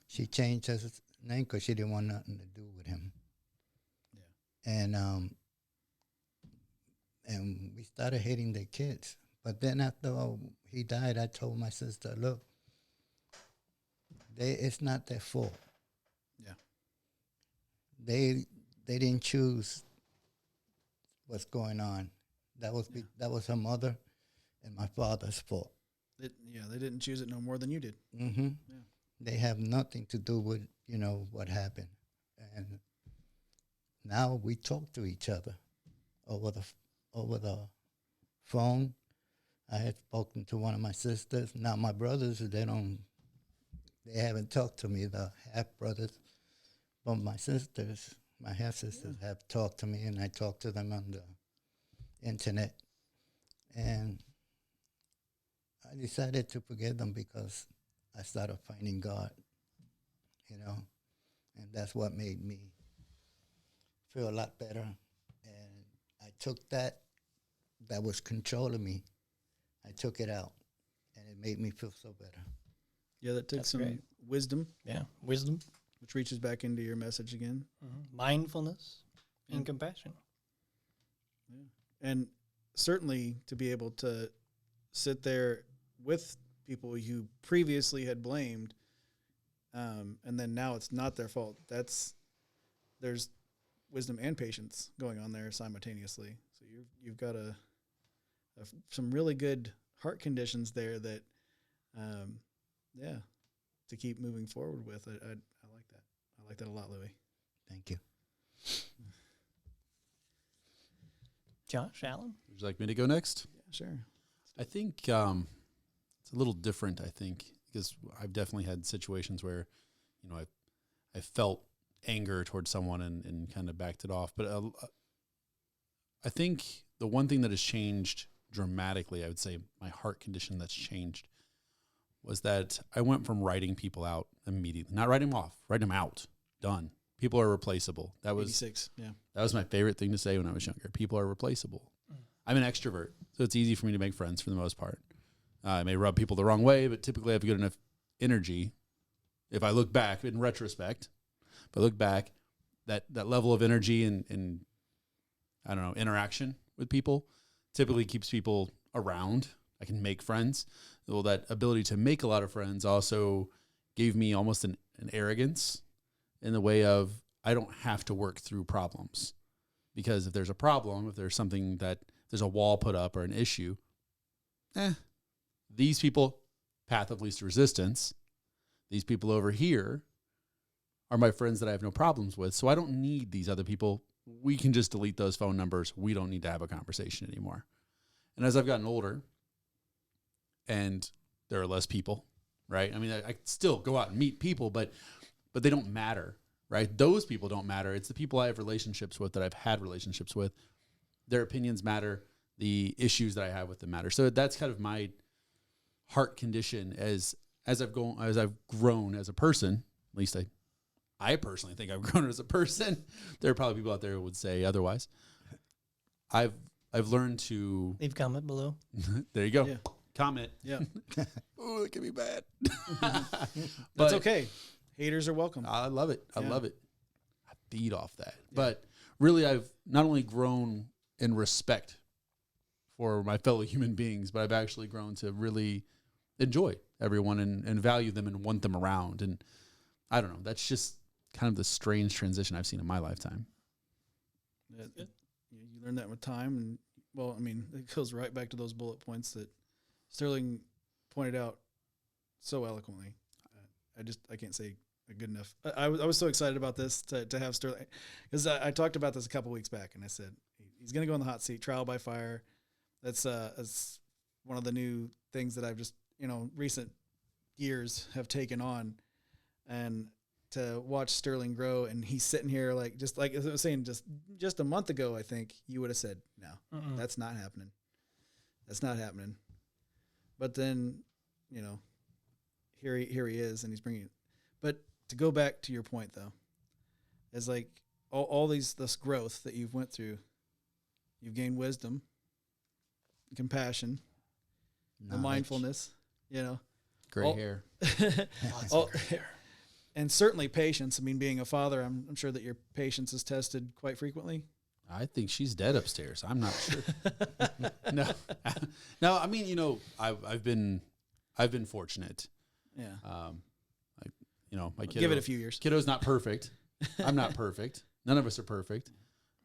she changed her name because she didn't want nothing to do with him. Yeah. And we started hating their kids. But then after he died, I told my sister, look, it's not their fault.
Yeah.
They didn't choose what's going on. That was her mother and my father's fault.
They didn't choose it no more than you did.
Mm-hmm.
Yeah.
They have nothing to do with, what happened. And now we talk to each other over the phone. I had spoken to one of my sisters. Now my brothers, they haven't talked to me, the half brothers. But my sisters, my half sisters, have talked to me, and I talk to them on the internet. And I decided to forgive them because I started finding God, and that's what made me feel a lot better. And I took that was controlling me, I took it out, and it made me feel so better.
Yeah, that took some
great.
wisdom.
Yeah, wisdom.
Which reaches back into your message again.
Mm-hmm. Mindfulness and compassion.
Yeah. And certainly to be able to sit there with people you previously had blamed, and then now it's not their fault. There's wisdom and patience going on there simultaneously. So you've got some really good heart conditions there that, to keep moving forward with. I like that. I like that a lot, Louis.
Thank you.
Josh, Alan?
Would you like me to go next?
Yeah, sure.
I think it's a little different, because I've definitely had situations where, I felt anger towards someone and kind of backed it off. But I think the one thing that has changed dramatically, I would say my heart condition that's changed, was that I went from writing people out immediately. Not writing them off, writing them out. Done. People are replaceable. That was
86, yeah.
That was my favorite thing to say when I was younger. People are replaceable. I'm an extrovert, so it's easy for me to make friends for the most part. I may rub people the wrong way, but typically I have good enough energy. If I look back, in retrospect, that level of energy and I don't know, interaction with people typically keeps people around. I can make friends. Well, that ability to make a lot of friends also gave me almost an arrogance in the way of I don't have to work through problems, because if there's a problem, if there's something that there's a wall put up or an issue, these people, path of least resistance, these people over here are my friends that I have no problems with. So I don't need these other people. We can just delete those phone numbers. We don't need to have a conversation anymore. And as I've gotten older, and there are less people, right? I mean, I still go out and meet people, but they don't matter, right? Those people don't matter. It's the people I have relationships with, that I've had relationships with. Their opinions matter. The issues that I have with them matter. So that's kind of my heart condition as I've grown as a person. At least I personally think I've grown as a person. There are probably people out there who would say otherwise. I've learned to
Leave comment below.
There you go.
Yeah.
Comment.
Yeah.
Oh, that could be bad.
That's okay. Haters are welcome.
I love it. I
Yeah.
love it. I feed off that. But really, I've not only grown in respect for my fellow human beings, but I've actually grown to really enjoy everyone and value them and want them around. And I don't know. That's just kind of the strange transition I've seen in my lifetime.
You learn that with time. And, well, I mean, it goes right back to those bullet points that Sterling pointed out so eloquently. I can't say good enough. I was so excited about this to have Sterling, because I talked about this a couple weeks back, and I said he's going to go in the hot seat, trial by fire. That's one of the new things that I've just recent years have taken on, and to watch Sterling grow, and he's sitting here just like as I was saying, just a month ago, I think you would have said no, that's not happening. That's not happening. But then, here he is, and he's bringing it. But to go back to your point, though, is like all this growth that you've went through, you've gained wisdom, compassion, the mindfulness,
Gray hair.
And certainly patience. I mean, being a father, I'm sure that your patience is tested quite frequently.
I think she's dead upstairs. I'm not sure. No. I mean, I've been fortunate.
Yeah.
My kiddo,
give it a few years.
Kiddo's not perfect. I'm not perfect. None of us are perfect,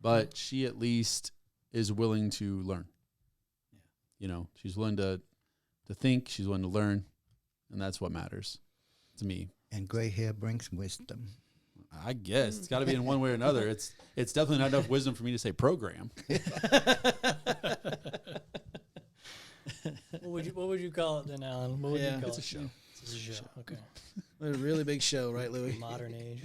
but she at least is willing to learn. Yeah. She's willing to think. She's willing to learn, and that's what matters to me.
And gray hair brings wisdom.
I guess it's got to be in one way or another. It's definitely not enough wisdom for me to say program.
What would you call it then, Alan? What would you call
it's
it?
a show.
It's a show. Okay.
A really big show, right, Louis?
Modern age.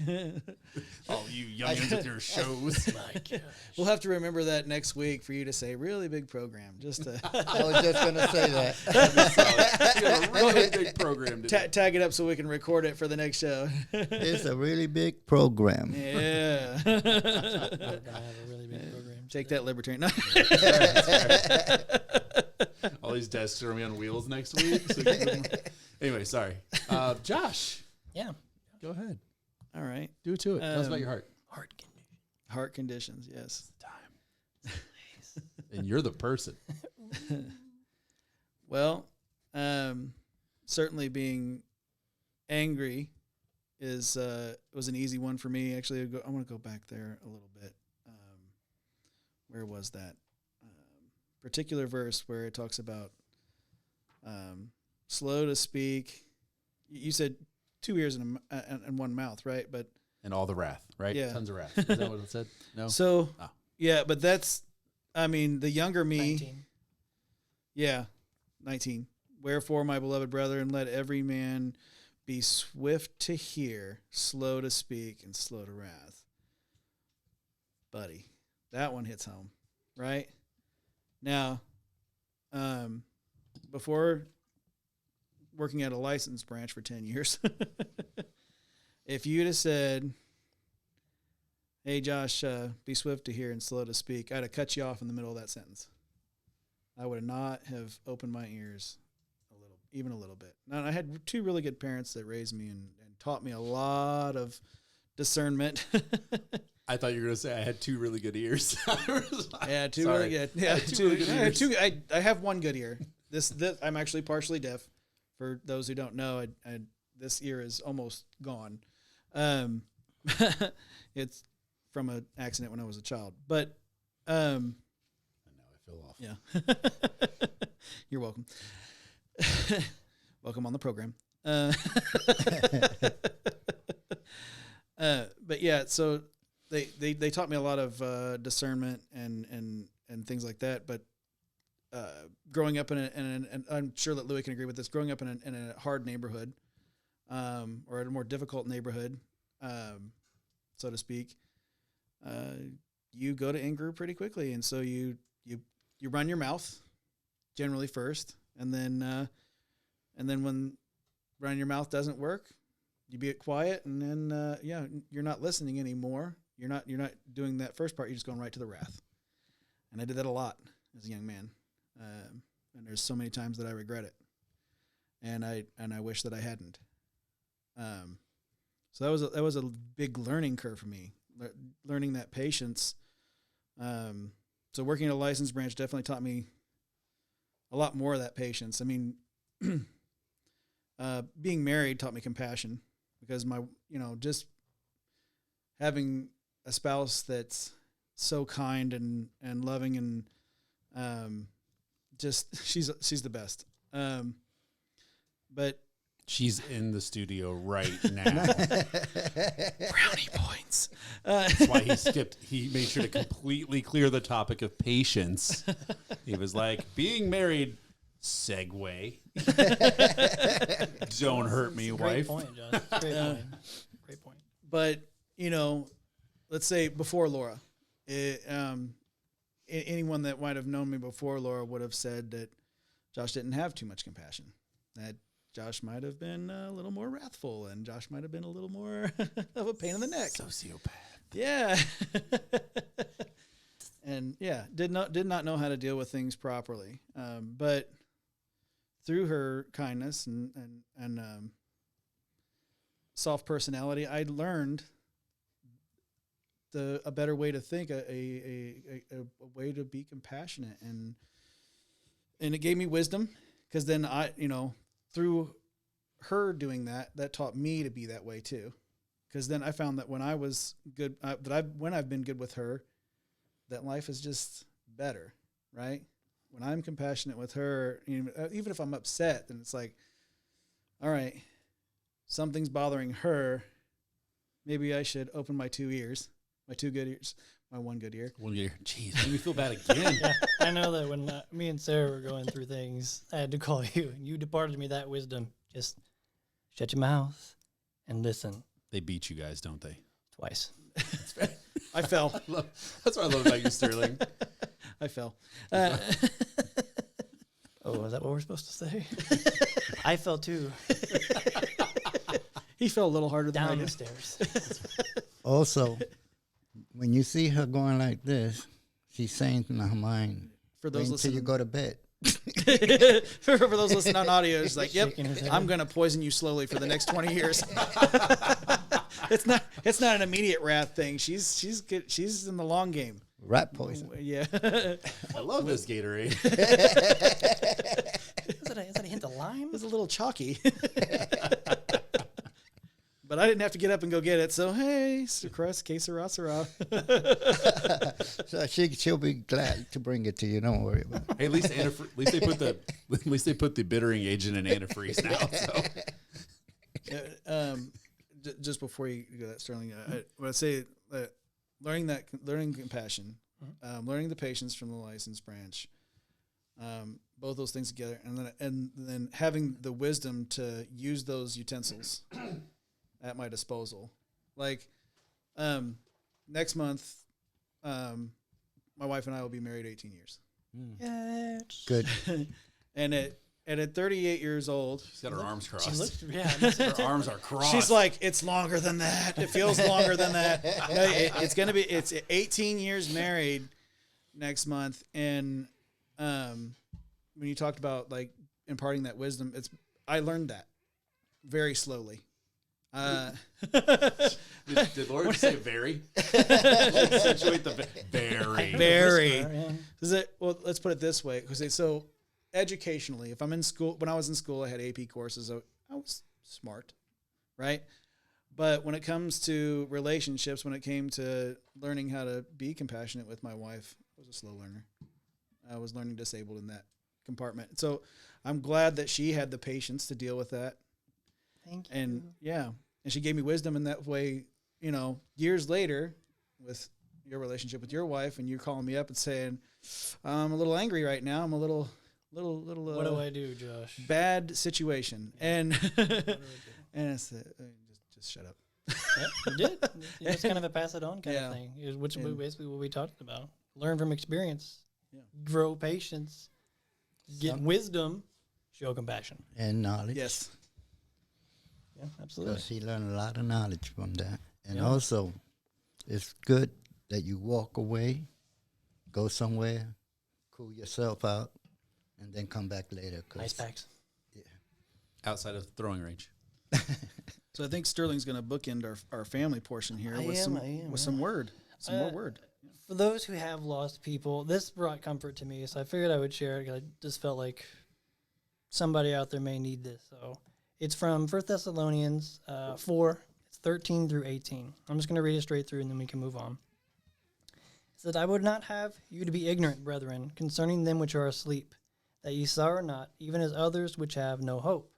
Oh, you youngins with your shows.
My gosh.
We'll have to remember that next week for you to say really big program. Just to
I was just going to say that.
We got a really big program today.
tag it up so we can record it for the next show.
It's a really big program.
Yeah.
We're gonna have a really big program.
Take that, libertarian.
All these desks are going to be on wheels next week. Anyway, sorry. Josh.
Yeah.
Go ahead.
All right.
Do it to it. Tell us about your heart.
Heart condition.
Heart conditions, yes.
Time. And you're the person.
Well, certainly being angry was an easy one for me. Actually, I want to go back there a little bit. Where was that particular verse where it talks about slow to speak? You said 2 ears and one mouth, right? But
And all the wrath, right?
Yeah.
Tons of wrath. Is that what it said? No.
so,
Oh.
yeah, but that's, I mean, the younger me.
19.
Yeah, 19. Wherefore, my beloved brethren, let every man be swift to hear, slow to speak, and slow to wrath. Buddy, that one hits home, right? Now, before working at a licensed branch for 10 years, if you'd have said, hey, Josh, be swift to hear and slow to speak, I'd have cut you off in the middle of that sentence. I would not have opened my ears even a little bit. Now, I had two really good parents that raised me and taught me a lot of discernment.
I thought you were going to say I had two really good ears.
Yeah, two
Sorry.
really good. Yeah,
I had two really good ears.
I have one good ear. This I'm actually partially deaf. For those who don't know, this ear is almost gone. It's from an accident when I was a child. But
And now I feel awful.
yeah. You're welcome. Welcome on the program. But yeah, so they taught me a lot of discernment and things like that. But growing up and I'm sure that Louis can agree with this, growing up in a hard neighborhood, or a more difficult neighborhood, so to speak, you go to in-group pretty quickly. And so you run your mouth generally first, and then when running your mouth doesn't work, you be quiet, and then you're not listening anymore. You're not doing that first part. You're just going right to the wrath. And I did that a lot as a young man, and there's so many times that I regret it, and I wish that I hadn't. So that was a big learning curve for me, learning that patience. So working at a licensed branch definitely taught me a lot more of that patience. I mean, being married taught me compassion, because just having a spouse that's so kind and loving, and just she's the best. But
She's in the studio right now.
brownie points.
That's why he made sure to completely clear the topic of patience. He was like, being married, segue. Don't hurt me, wife.
Great point, Josh. Great point. Great point.
But let's say before Laura, anyone that might have known me before Laura would have said that Josh didn't have too much compassion. That Josh might have been a little more wrathful, and Josh might have been a little more of a pain in the neck.
Sociopath.
Yeah. And yeah, did not know how to deal with things properly. But through her kindness and soft personality, I learned a better way to think, a way to be compassionate, and it gave me wisdom, because then through her doing that taught me to be that way too. Because then I found that when I was good, when I've been good with her, that life is just better, right? When I'm compassionate with her, even if I'm upset, then it's like, all right, something's bothering her. Maybe I should open my two ears, my two good ears, my one good ear.
One year. Jeez, made me feel bad again.
Yeah, I know that when me and Sarah were going through things, I had to call you, and you departed me that wisdom. Just shut your mouth and listen.
They beat you guys, don't they?
Twice.
I fell.
That's what I love about you, Sterling.
I fell.
Oh, is that what we're supposed to say? I fell too.
He fell a little harder than I
Down the
did.
stairs.
Also, when you see her going like this, she's saying in her mind,
For those
wait until you
listening,
go to bed.
for those listening on audio, it's like, yep,
Shaking his head.
I'm gonna poison you slowly for the next 20 years. It's not an immediate wrath thing. She's good. She's in the long game.
Rat poison.
Yeah.
I love this Gatorade.
Is that a hint of lime?
It's a little chalky. But I didn't have to get up and go get it. So, hey, Crust, que sera, sera.
So she'll be glad to bring it to you. Don't worry about it.
Hey, at least they put the bittering agent in antifreeze now. So.
Just before you go that, Sterling, I would say that learning compassion, learning the patience from the licensed branch, both those things together, and then having the wisdom to use those utensils at my disposal. Like, next month, my wife and I will be married 18 years.
Yes.
Good.
And at 38 years old,
She's got her arms crossed.
She looked, yeah.
Her arms are crossed.
she's like, it's longer than that. It feels longer than that. No, it's 18 years married next month. And when you talked about like imparting that wisdom, I learned that very slowly.
Did Laura just say very? Accentuate the very.
Very.
Yeah.
Well, let's put it this way. So educationally, if I'm in school, when I was in school, I had AP courses. I was smart, right? But when it comes to relationships, when it came to learning how to be compassionate with my wife, I was a slow learner. I was learning disabled in that compartment. So I'm glad that she had the patience to deal with that.
Thank you.
And yeah, and she gave me wisdom in that way, you know, years later with your relationship with your wife, and you calling me up and saying, I'm a little angry right now. I'm a little,
what do I do, Josh?
bad situation. And,
What do I do?
and I said, just shut up.
Yeah, you did. It's kind of a pass it on kind
Yeah.
of thing, which is
And-
basically what we talked about. Learn from experience,
Yeah.
grow patience, get
Some-
wisdom, show compassion.
And knowledge.
Yes.
Yeah, absolutely.
So she learned a lot of knowledge from that. And
Yeah.
also, it's good that you walk away, go somewhere, cool yourself out, and then come back later. 'Cause
Ice packs.
Outside of throwing range.
So I think Sterling's going to bookend our family portion here
I
with
am,
some word, some more
Uh,
word.
For those who have lost people, this brought comfort to me, so I figured I would share it. 'Cause I just felt like somebody out there may need this. So it's from 1 Thessalonians 4, it's 13 through 18. I'm just going to read it straight through, and then we can move on. It said, I would not have you to be ignorant, brethren, concerning them which are asleep, that ye sorrow not, even as others which have no hope.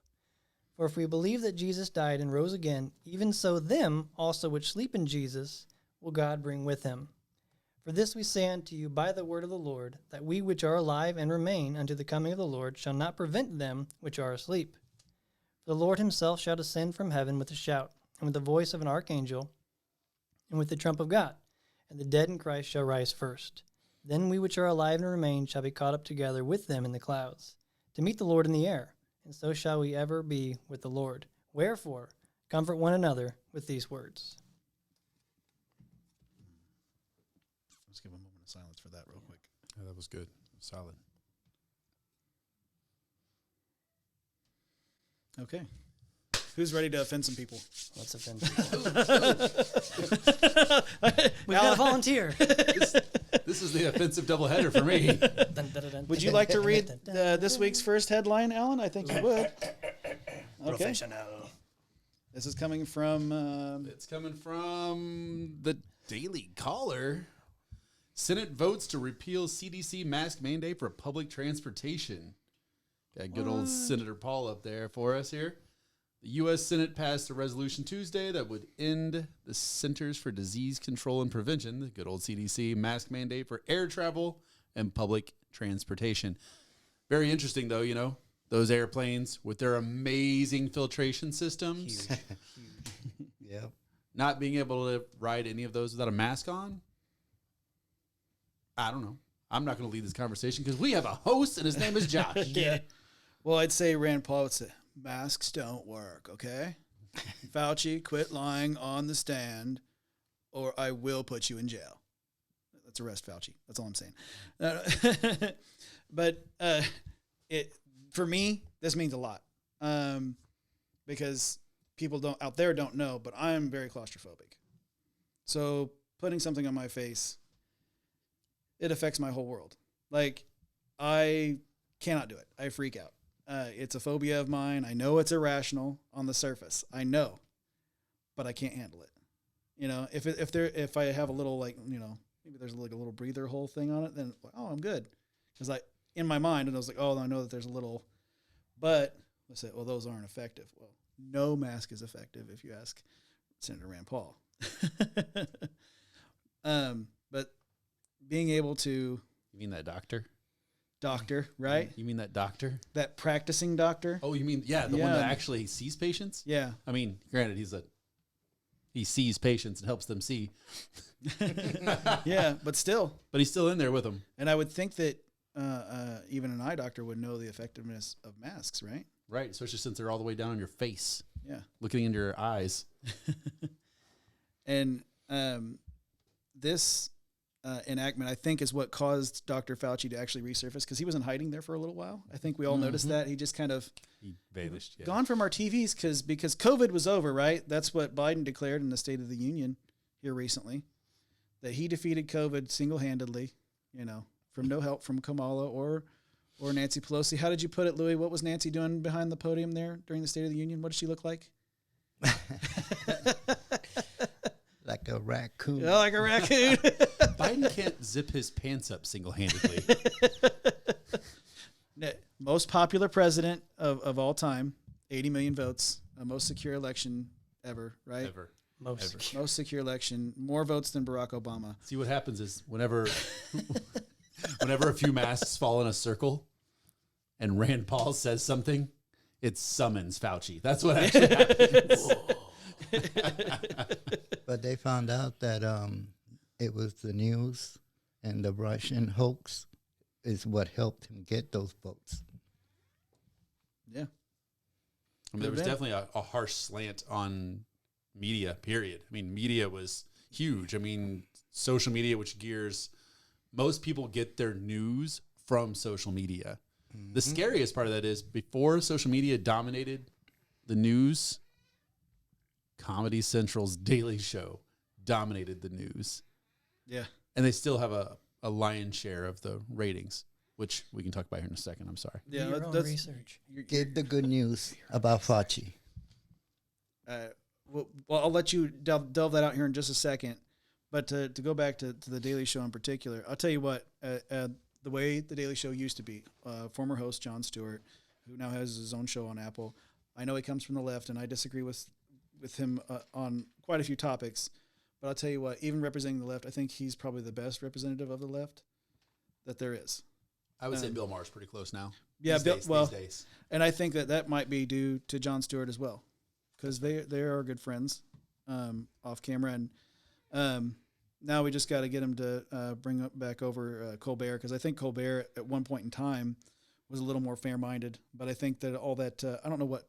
For if we believe that Jesus died and rose again, even so them also which sleep in Jesus will God bring with him. For this we say unto you by the word of the Lord, that we which are alive and remain unto the coming of the Lord shall not prevent them which are asleep. For the Lord himself shall descend from heaven with a shout, and with the voice of an archangel, and with the trump of God, and the dead in Christ shall rise first. Then we which are alive and remain shall be caught up together with them in the clouds, to meet the Lord in the air, and so shall we ever be with the Lord. Wherefore, comfort one another with these words.
Let's give a moment of silence for that real quick.
Yeah, that was good. Solid.
Okay. Who's ready to offend some people?
Let's offend people. We've got a volunteer.
This is the offensive doubleheader for me.
Would you like to read this week's first headline, Alan? I think you would. Okay.
Professional.
This is coming from.
It's coming from the Daily Caller. Senate votes to repeal CDC mask mandate for public transportation. Got good old Senator Paul up there for us here. The U.S. Senate passed a resolution Tuesday that would end the Centers for Disease Control and Prevention, the good old CDC, mask mandate for air travel and public transportation. Very interesting, though, you know, those airplanes with their amazing filtration systems.
Huge.
Yeah.
Not being able to ride any of those without a mask on. I don't know. I'm not going to lead this conversation because we have a host and his name is Josh.
Yeah.
Well, I'd say Rand Paul would say, masks don't work, okay? Fauci, quit lying on the stand or I will put you in jail. Let's arrest Fauci. That's all I'm saying. But for me, this means a lot because people out there don't know, but I'm very claustrophobic. So putting something on my face, it affects my whole world. Like, I cannot do it. I freak out. It's a phobia of mine. I know it's irrational on the surface. I know, but I can't handle it. You know, if I have a little, like, you know, maybe there's like a little breather hole thing on it, then I'm good. Because in my mind, and I was like, I know that there's a little, but let's say, those aren't effective. Well, no mask is effective if you ask Senator Rand Paul. But being able to
You mean that doctor?
right?
You mean that doctor?
That practicing doctor.
Oh, you mean, the one
Yeah.
that actually sees patients?
Yeah.
I mean, granted, he sees patients and helps them see,
Yeah, but still.
but he's still in there with them.
And I would think that even an eye doctor would know the effectiveness of masks, right?
Right, especially since they're all the way down on your face,
Yeah.
looking into your eyes.
And this enactment, I think, is what caused Dr. Fauci to actually resurface because he was in hiding there for a little while. I think we all noticed that. He just kind of
He vanished. Yeah.
gone from our TVs because COVID was over, right? That's what Biden declared in the State of the Union here recently, that he defeated COVID single-handedly, you know, from no help from Kamala or Nancy Pelosi. How did you put it, Louis? What was Nancy doing behind the podium there during the State of the Union? What did she look like?
Like a raccoon.
Yeah, like a raccoon.
Biden can't zip his pants up single-handedly.
Most popular president of all time, 80 million votes, most secure election ever, right?
Ever.
Most secure election, more votes than Barack Obama.
See, what happens is whenever a few masks fall in a circle and Rand Paul says something, it summons Fauci. That's what actually happens.
But they found out that it was the news and the Russian hoax is what helped him get those votes.
Yeah.
I mean, there was definitely a harsh slant on media, period. I mean, media was huge. I mean, social media, which gears, most people get their news from social media. Mm-hmm. The scariest part of that is before social media dominated the news, Comedy Central's Daily Show dominated the news.
Yeah.
And they still have a lion's share of the ratings, which we can talk about here in a second. I'm sorry.
Yeah, your own research.
Give the good news about Fauci.
Well, I'll let you delve that out here in just a second. But to go back to the Daily Show in particular, I'll tell you what, the way the Daily Show used to be, former host Jon Stewart, who now has his own show on Apple, I know he comes from the left, and I disagree with him on quite a few topics. But I'll tell you what, even representing the left, I think he's probably the best representative of the left that there is.
I would say Bill Maher's pretty close now.
Yeah,
these days.
And I think that might be due to Jon Stewart as well, because they are good friends off camera. And now we just got to get him to bring back over Colbert, because I think Colbert at one point in time was a little more fair-minded. But I think that all that I don't know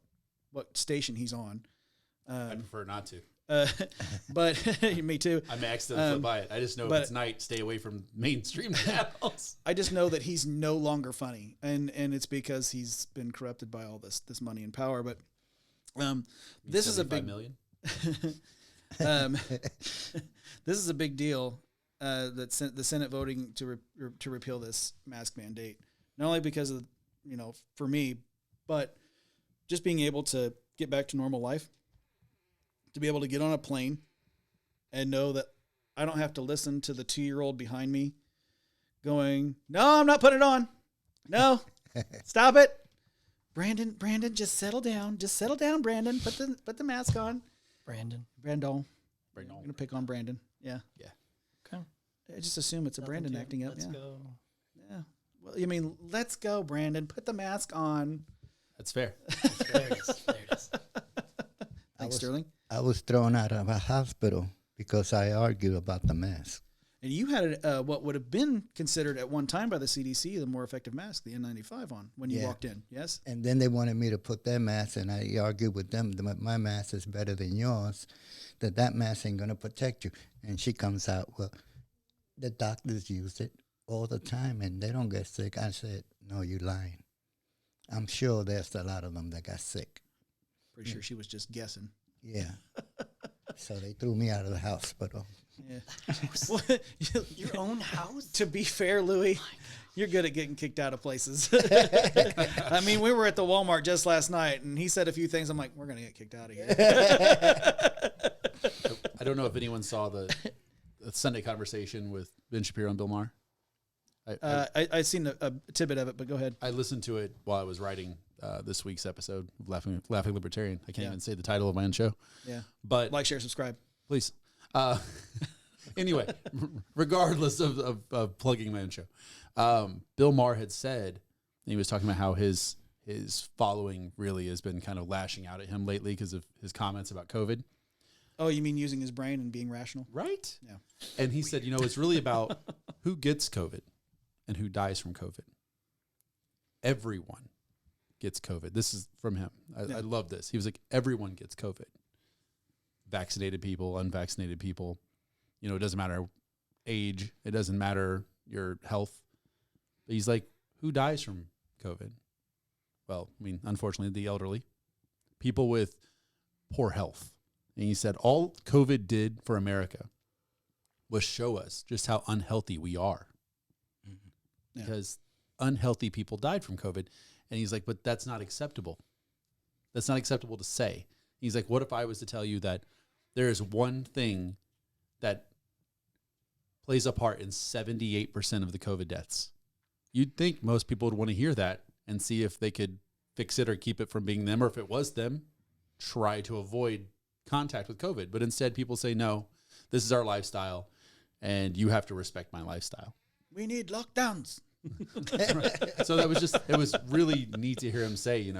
what station he's on.
I prefer not to.
But me too.
I may accidentally flip by it. I just know if it's night, stay away from mainstream channels.
I just know that he's no longer funny, and it's because he's been corrupted by all this money and power. But this is a big
million.
This is a big deal. That the Senate voting to repeal this mask mandate, not only because of for me, but just being able to get back to normal life. To be able to get on a plane and know that I don't have to listen to the 2-year-old behind me going, "No, I'm not putting it on. No, stop it, Brandon. Just settle down. Just settle down, Brandon. Put the mask on, Brandon. I'm gonna pick on Brandon. Yeah.
Okay.
I just assume it's a Brandon acting up.
Let's go.
Yeah. Well, you mean, let's go, Brandon. Put the mask on.
That's fair.
There it is.
Thanks, Sterling.
I was thrown out of a hospital because I argued about the mask.
And you had what would have been considered at one time by the CDC the more effective mask, the N95 on, when you walked in, yes?
And then they wanted me to put their mask, and I argued with them that my mask is better than yours, that mask ain't going to protect you. And she comes out, well, the doctors use it all the time, and they don't get sick. I said, no, you're lying. I'm sure there's a lot of them that got sick.
Pretty sure she was just guessing.
Yeah. So they threw me out of the hospital.
Yeah.
Your own house?
To be fair, Louis, you're good at getting kicked out of places. I mean, we were at the Walmart just last night, and he said a few things. I'm like, we're going to get kicked out of here.
I don't know if anyone saw the Sunday conversation with Ben Shapiro and Bill Maher.
I seen a tidbit of it, but go ahead.
I listened to it while I was writing this week's episode of Laughing Libertarian. I can't even say the title of my own show.
Yeah.
But
like, share, subscribe.
Please. Anyway, regardless of plugging my own show, Bill Maher had said, he was talking about how his following really has been kind of lashing out at him lately because of his comments about COVID.
Oh, you mean using his brain and being rational?
Right.
Yeah.
And he said, it's really about who gets COVID and who dies from COVID. Everyone gets COVID. This is from him. I love this. He was like, everyone gets COVID. Vaccinated people, unvaccinated people. It doesn't matter age. It doesn't matter your health. But he's like, who dies from COVID? Well, I mean, unfortunately, the elderly. People with poor health. And he said, all COVID did for America was show us just how unhealthy we are. Mm-hmm. Because unhealthy people died from COVID. And he's like, but that's not acceptable. That's not acceptable to say. He's like, what if I was to tell you that there is one thing that plays a part in 78% of the COVID deaths? You'd think most people would want to hear that and see if they could fix it or keep it from being them, or if it was them, try to avoid contact with COVID. But instead, people say, no, this is our lifestyle, and you have to respect my lifestyle.
We need lockdowns.
So that was it was really neat to hear him say,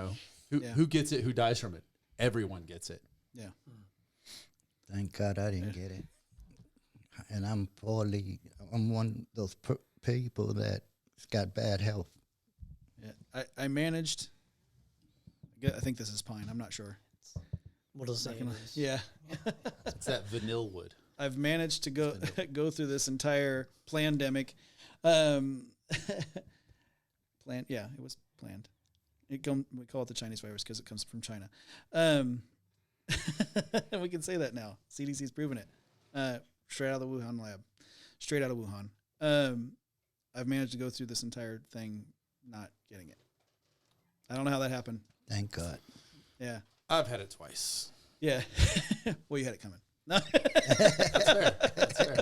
who gets it, who dies from it? Everyone gets it.
Yeah.
Thank God I didn't get it. And I'm one of those people that's got bad health.
Yeah. I managed, I think this is pine. I'm not sure.
We'll just say it is.
Yeah.
It's that vanilla wood.
I've managed to go through this entire plandemic. Yeah, it was planned. We call it the Chinese virus because it comes from China. We can say that now. CDC's proven it. Straight out of the Wuhan lab. Straight out of Wuhan. I've managed to go through this entire thing not getting it. I don't know how that happened.
Thank God.
Yeah.
I've had it twice.
Yeah. Well, you had it coming. No.
That's fair. That's fair.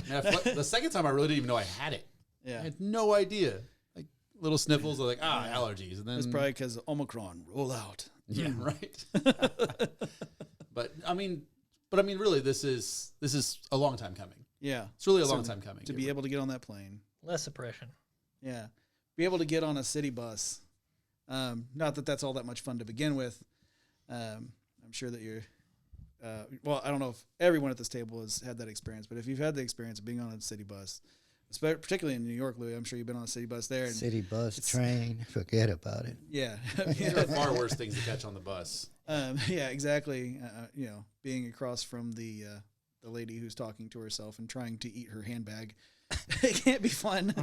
Now, the second time, I really didn't even know I had it.
Yeah.
I had no idea. Like little sniffles, are like, allergies. And then
It's probably because Omicron, roll out.
Yeah, right. But I mean, really, this is a long time coming.
Yeah.
It's really a long time coming.
To be able to get on that plane.
Less oppression.
Yeah. Be able to get on a city bus. Not that that's all that much fun to begin with. I'm sure that you're, I don't know if everyone at this table has had that experience, but if you've had the experience of being on a city bus, particularly in New York, Louis, I'm sure you've been on a city bus there. And
city bus, train, forget about it.
Yeah.
There are far worse things to catch on the bus.
Yeah, exactly. Being across from the lady who's talking to herself and trying to eat her handbag. It can't be fun.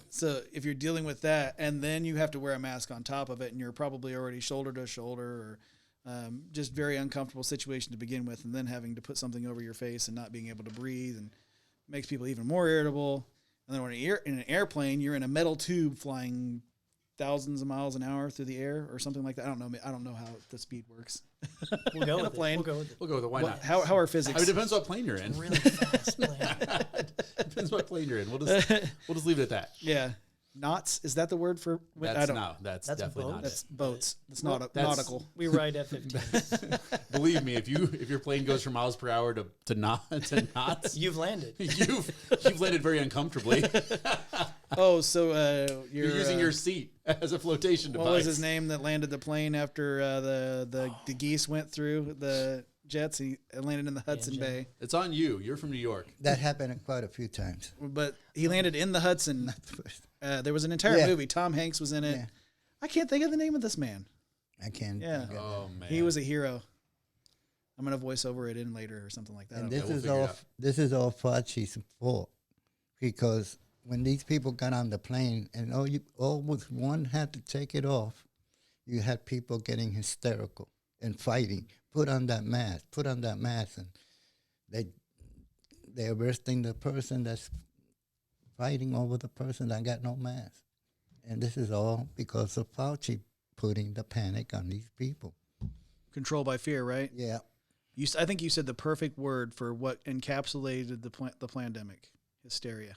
So if you're dealing with that and then you have to wear a mask on top of it and you're probably already shoulder to shoulder or just very uncomfortable situation to begin with, and then having to put something over your face and not being able to breathe and makes people even more irritable. And then when you're in an airplane, you're in a metal tube flying thousands of miles an hour through the air or something like that. I don't know how the speed works.
We'll go
in
with
a plane.
We'll go with it.
We'll go with it. Why not?
How are physics?
I mean, it depends what plane you're in.
Really fast plane.
Depends what plane you're in. We'll just leave it at that.
Yeah. Knots, is that the word for?
That's definitely not
That's
it.
boats. It's
That's-
nautical.
We ride F-15s.
Believe me, if your plane goes from miles per hour to knots,
You've landed.
you've landed very uncomfortably.
Oh, so
You're using your seat as a flotation device.
what was his name that landed the plane after the geese went through the jets? He landed in the Hudson
Engine.
Bay,
It's on you. You're from New York.
That happened quite a few times.
but he landed in the Hudson. There was an entire movie. Tom Hanks was in it.
Yeah.
I can't think of the name of this man.
I can't.
Yeah.
think of
Oh
that.
man,
He was a hero. I'm gonna voice over it in later or something like that.
And
I don't
this
know.
is
figure it
all.
out.
This is all Fauci's fault, because when these people got on the plane and almost one had to take it off, you had people getting hysterical and fighting. Put on that mask. Put on that mask, and they're arresting the person that's fighting over the person that got no mask. And this is all because of Fauci putting the panic on these people.
Control by fear, right?
Yeah.
I think you said the perfect word for what encapsulated the pandemic: hysteria.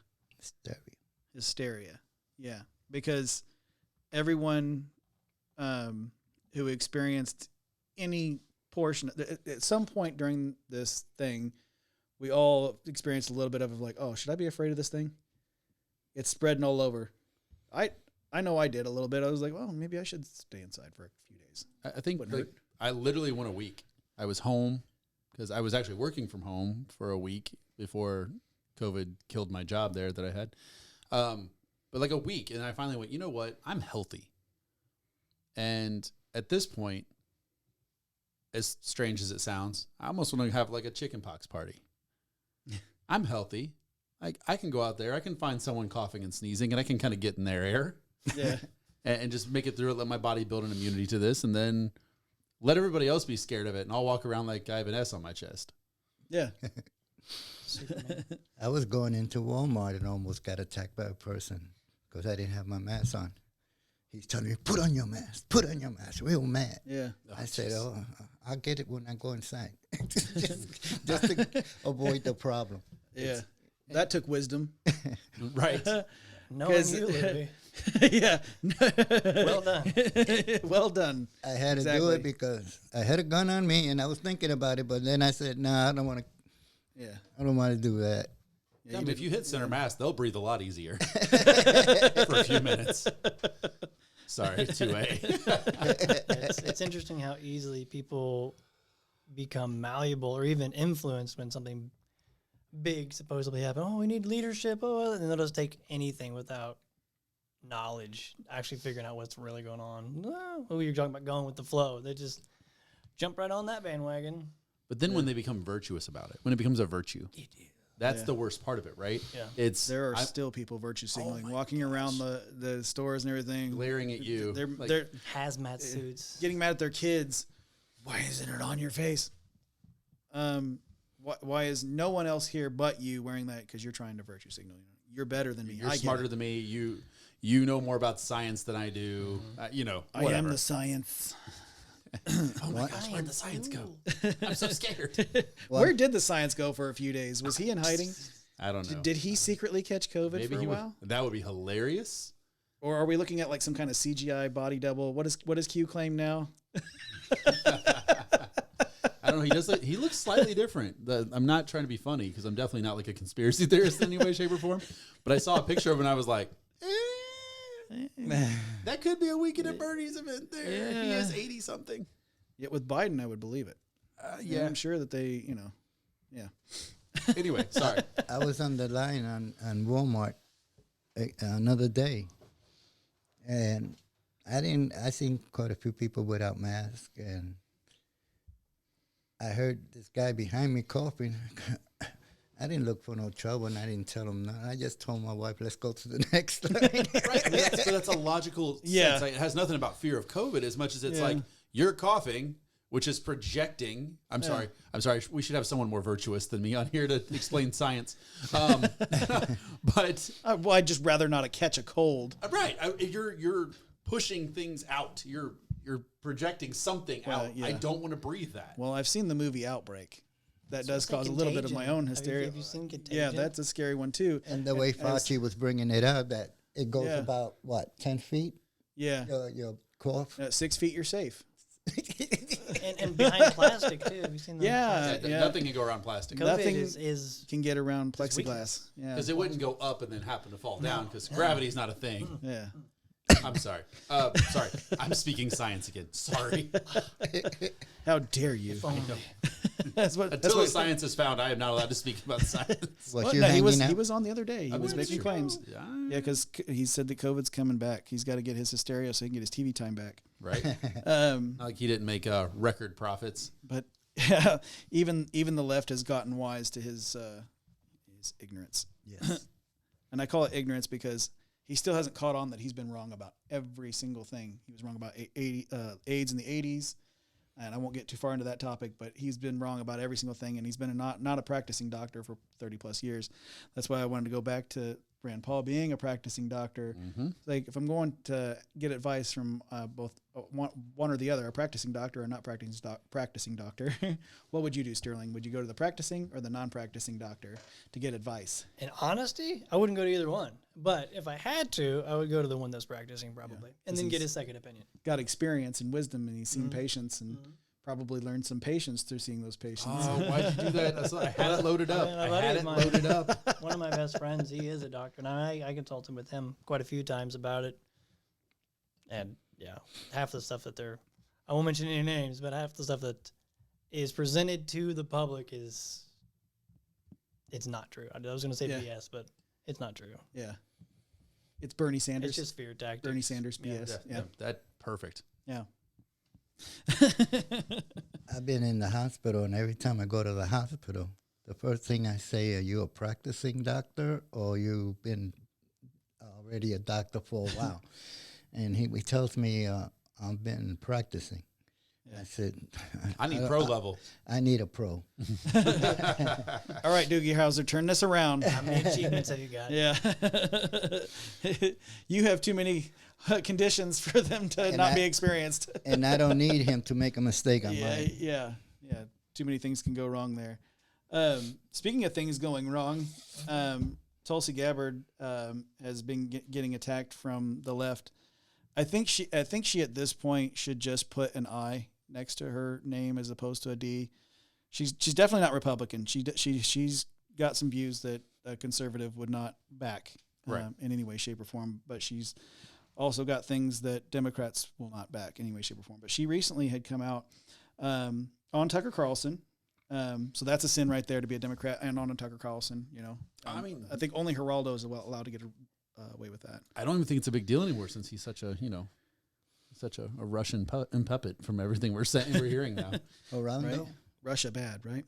Hysteria. Yeah, because everyone who experienced any portion at some point during this thing, we all experienced a little bit of like, oh, should I be afraid of this thing? It's spreading all over. I know I did a little bit. I was like, well, maybe I should stay inside for a few days.
I think
Wouldn't hurt.
I literally went a week. I was home because I was actually working from home for a week before COVID killed my job there that I had. But like a week, and I finally went, you know what? I'm healthy. And at this point, as strange as it sounds, I almost want to have like a chickenpox party. I'm healthy. I can go out there. I can find someone coughing and sneezing, and I can kind of get in their air.
Yeah.
and just make it through it, let my body build an immunity to this, and then let everybody else be scared of it, and I'll walk around like I have an S on my chest.
Yeah.
Superman.
I was going into Walmart and almost got attacked by a person because I didn't have my mask on. he's telling me, put on your mask, real mad.
Yeah.
I said, oh, I'll get it when I go inside. just to avoid the problem.
Yeah. That took wisdom.
Right.
Knowing you, Louis.
Yeah.
Well done.
Well done.
I had to do
Exactly.
it because I had a gun on me and I was thinking about it, but then I said, no, I don't want to do that.
Yeah, if you hit center mass, they'll breathe a lot easier for a few minutes. Sorry, 2A.
It's interesting how easily people become malleable or even influenced when something big supposedly happens. Oh, we need leadership. Oh, and they'll just take anything without knowledge, actually figuring out what's really going on. Oh, you're talking about going with the flow. They just jump right on that bandwagon.
But then when they become virtuous about it, when it becomes a virtue, that's the worst part of it, right?
Yeah.
There are still people virtue signaling, walking around the stores and everything,
glaring at you.
They're
Hazmat suits.
getting mad at their kids. Why isn't it on your face? Why is no one else here but you wearing that? Because you're trying to virtue signal. You're better than me.
You're smarter than me. You know more about science than I do. Whatever.
I am the science.
Oh my gosh, where'd the science go? I'm so scared.
Where did the science go for a few days? Was he in hiding?
I don't know.
Did he secretly catch COVID
Maybe
for a
he
while?
that would be hilarious.
Or are we looking at like some kind of CGI body double? What does Q claim now?
I don't know. He looks slightly different. I'm not trying to be funny because I'm definitely not like a conspiracy theorist in any way, shape, or form. But I saw a picture of him and I was like, that could be a Weekend at Bernie's event there.
Yeah.
He has 80 something.
Yet with Biden, I would believe it.
Yeah.
I'm sure that they, yeah.
Anyway, sorry.
I was on the line on Walmart another day, and I seen quite a few people without masks, and I heard this guy behind me coughing. I didn't look for no trouble, and I didn't tell him nothing. I just told my wife, let's go to the next line.
Right. I mean, that's a logical sense. Like, it has nothing about fear of COVID as much as it's like you're coughing, which is projecting. I'm sorry. We should have someone more virtuous than me on here to explain science. But
I'd just rather not catch a cold.
Right. You're pushing things out. You're projecting something out.
Yeah.
I don't want to breathe that.
Well, I've seen the movie Outbreak. That does cause a little bit of my own hysteria.
Have you seen Contagion?
Yeah, that's a scary one too.
And the way Fauci was bringing it up, that it goes about, 10 feet?
Yeah.
Your cough?
6 feet, you're safe.
and behind plastic too. Have you seen that?
Yeah.
Nothing can go around plastic.
COVID
Nothing
is
can get around plexiglass.
weakness.
Yeah.
Because it wouldn't go up and then happen to fall down because gravity is not a thing.
Yeah.
I'm sorry. Sorry. I'm speaking science again. Sorry.
How dare you?
Until the science is found, I am not allowed to speak about science.
Was
Well,
you
no,
hanging out?
he was on the other day. He was making claims.
Yeah.
Yeah, because he said that COVID's coming back. He's got to get his hysteria so he can get his TV time back.
Right.
Um,
Not like he didn't make record profits.
but even the left has gotten wise to his ignorance.
Yes.
And I call it ignorance because he still hasn't caught on that he's been wrong about every single thing. He was wrong about AIDS in the 80s. And I won't get too far into that topic, but he's been wrong about every single thing, and he's been not a practicing doctor for 30 plus years. That's why I wanted to go back to Rand Paul being a practicing doctor.
Mm-hmm.
Like if I'm going to get advice from both one or the other, a practicing doctor or not practicing doctor, what would you do, Sterling? Would you go to the practicing or the non-practicing doctor to get advice?
in honesty, I wouldn't go to either one. But if I had to, I would go to the one that's practicing probably, and then get his second opinion.
Got experience and wisdom, and he's seen patients and probably learned some patience through seeing those patients.
Oh, why'd you do that? I had it loaded up.
I
I had it loaded up.
One of my best friends, he is a doctor, and I consulted with him quite a few times about it. And yeah, half the stuff that I won't mention any names, but half the stuff that is presented to the public it's not true. I was going to say BS, but it's not true.
Yeah. It's Bernie Sanders.
It's just fear tactics.
Bernie Sanders BS. Yeah.
That perfect.
Yeah.
I've been in the hospital, and every time I go to the hospital, the first thing I say, are you a practicing doctor or you've been already a doctor for a while? And he tells me I've been practicing. I said,
I need pro level.
I need a pro.
All right, Doogie Howser, turn this around.
How many achievements have you got?
Yeah. You have too many conditions for them to
And
not be experienced.
And I don't need him to make a mistake on mine.
Yeah. Too many things can go wrong there. Speaking of things going wrong, Tulsi Gabbard has been getting attacked from the left. I think she at this point should just put an I next to her name as opposed to a D. She's definitely not Republican. She's got some views that a conservative would not back in any way, shape, or form. But she's also got things that Democrats will not back in any way, shape, or form. But she recently had come out on Tucker Carlson. So that's a sin right there to be a Democrat and on a Tucker Carlson. I mean, I think only Geraldo is allowed to get away with that.
I don't even think it's a big deal anymore since he's such a Russian puppet from everything we're hearing now.
Orlando?
Right? Russia bad, right?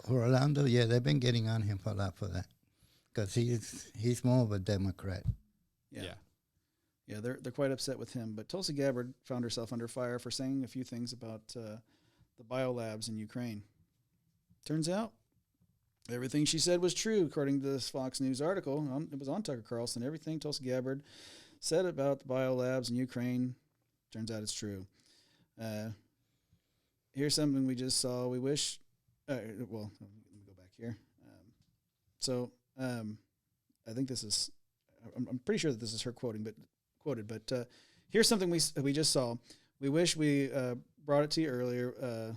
Orlando, yeah, they've been getting on him a lot for that because he's more of a Democrat.
Yeah, they're quite upset with him. But Tulsi Gabbard found herself under fire for saying a few things about the biolabs in Ukraine. Turns out everything she said was true, according to this Fox News article. It was on Tucker Carlson. Everything Tulsi Gabbard said about the biolabs in Ukraine, turns out it's true. Here's something we just saw. We wish, let me go back here. I think this is, I'm pretty sure that this is her quoted, but here's something we just saw. We wish we brought it to you earlier.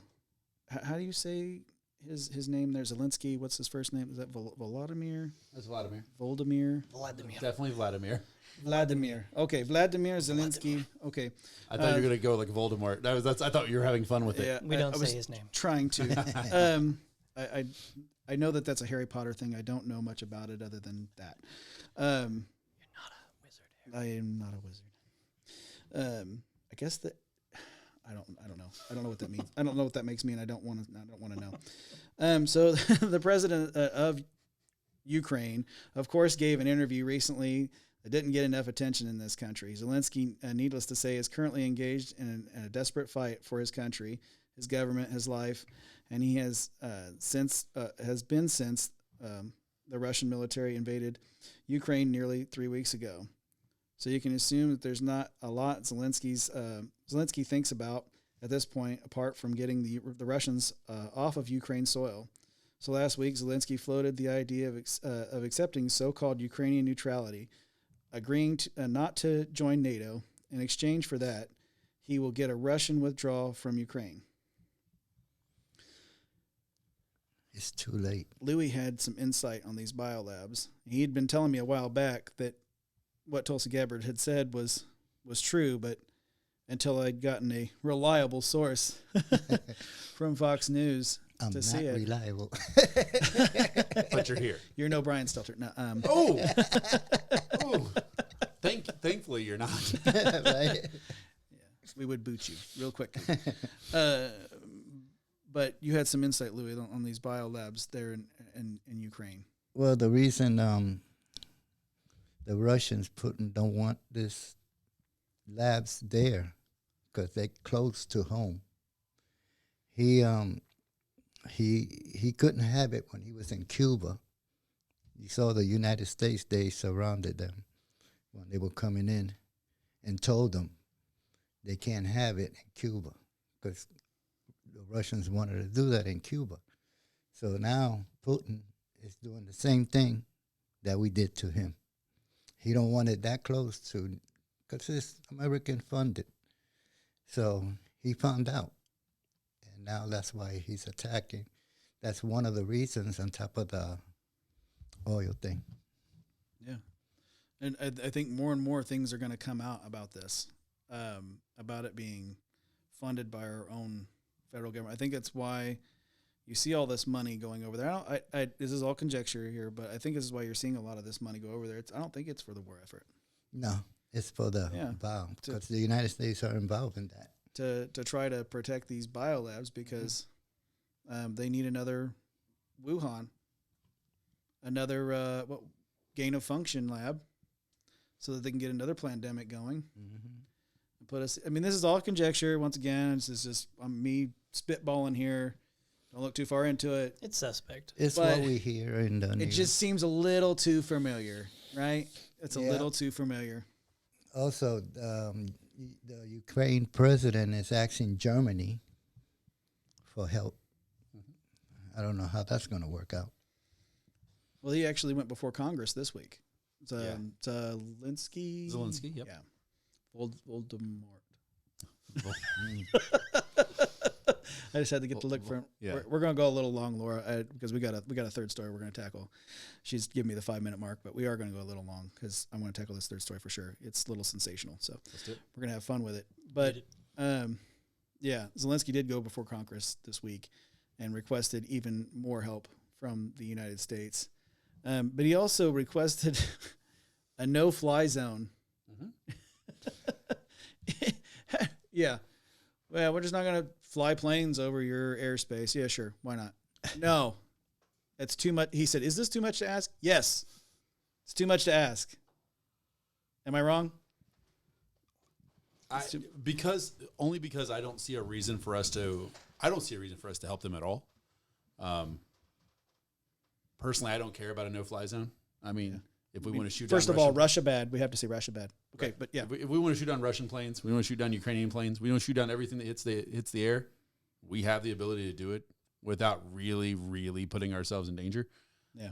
How do you say his name there? Zelensky. What's his first name? Is that Volodymyr?
That's Vladimir.
Voldemir?
Definitely Vladimir.
Vladimir. Okay, Vladimir Zelensky. Okay.
I thought you were going to go like Voldemort. I thought you were having fun with it.
Yeah,
We don't say his name.
Trying to. I know that that's a Harry Potter thing. I don't know much about it other than that.
You're not a wizard, Harry.
I am not a wizard. I guess that I don't know. I don't know what that means. I don't know what that makes me, and I don't want to know. So the president of Ukraine, of course, gave an interview recently that didn't get enough attention in this country. Zelensky, needless to say, is currently engaged in a desperate fight for his country, his government, his life, and he has since the Russian military invaded Ukraine nearly 3 weeks ago. So you can assume that there's not a lot Zelensky thinks about at this point, apart from getting the Russians off of Ukraine soil. So last week, Zelensky floated the idea of accepting so-called Ukrainian neutrality, agreeing not to join NATO. In exchange for that, he will get a Russian withdrawal from Ukraine.
It's too late.
Louis had some insight on these biolabs. He'd been telling me a while back that what Tulsi Gabbard had said was true, but until I'd gotten a reliable source from Fox News to see it.
I'm not reliable.
But you're here.
You're no Brian Stelter. No,
Thankfully, you're not.
Right?
we would boot you real quick. But you had some insight, Louis, on these biolabs there in Ukraine.
Well, the reason the Russians don't want this labs there because they're close to home. He couldn't have it when he was in Cuba. You saw the United States, they surrounded them when they were coming in and told them they can't have it in Cuba because the Russians wanted to do that in Cuba. So now Putin is doing the same thing that we did to him. He don't want it that close to, because it's American funded. So he found out. And now that's why he's attacking. That's one of the reasons on top of the oil thing.
Yeah. And I think more and more things are going to come out about this, about it being funded by our own federal government. I think that's why you see all this money going over there. This is all conjecture here, but I think this is why you're seeing a lot of this money go over there. I don't think it's for the war effort.
No, it's for the involved, because the United States are involved in that.
To try to protect these biolabs because they need another Wuhan, another gain of function lab, so that they can get another pandemic going.
Mm-hmm.
put us. I mean, this is all conjecture. Once again, this is just me spitballing here. Don't look too far into it.
It's suspect.
It's
But
what we hear in the
It
news.
just seems a little too familiar, right? It's a
Yeah.
little too familiar.
Also, the Ukraine president is asking Germany for help. I don't know how that's going to work out.
Well, he actually went before Congress this week.
Yeah.
Zelensky.
Zelensky, yep.
Yeah. Voldemort. I just had to get the look from.
Yeah.
We're going to go a little long, Laura, because we got a third story we're going to tackle. She's giving me the 5-minute mark, but we are going to go a little long because I want to tackle this third story for sure. It's a little sensational, so
Let's do it.
we're going to have fun with it. But yeah, Zelensky did go before Congress this week and requested even more help from the United States. But he also requested a no-fly zone. Yeah. Well, we're just not going to fly planes over your airspace. Yeah, sure. Why not? No. That's too much. He said, is this too much to ask? Yes. It's too much to ask. Am I wrong?
Because I don't see a reason for us to help them at all. Personally, I don't care about a no-fly zone. I mean, if we want to shoot
First
down
of all,
Russian,
Russia bad. We have to say Russia bad. Okay,
right.
but yeah.
If we want to shoot down Russian planes, we want to shoot down Ukrainian planes, we want to shoot down everything that hits the air, we have the ability to do it without really, really putting ourselves in danger.
Yeah.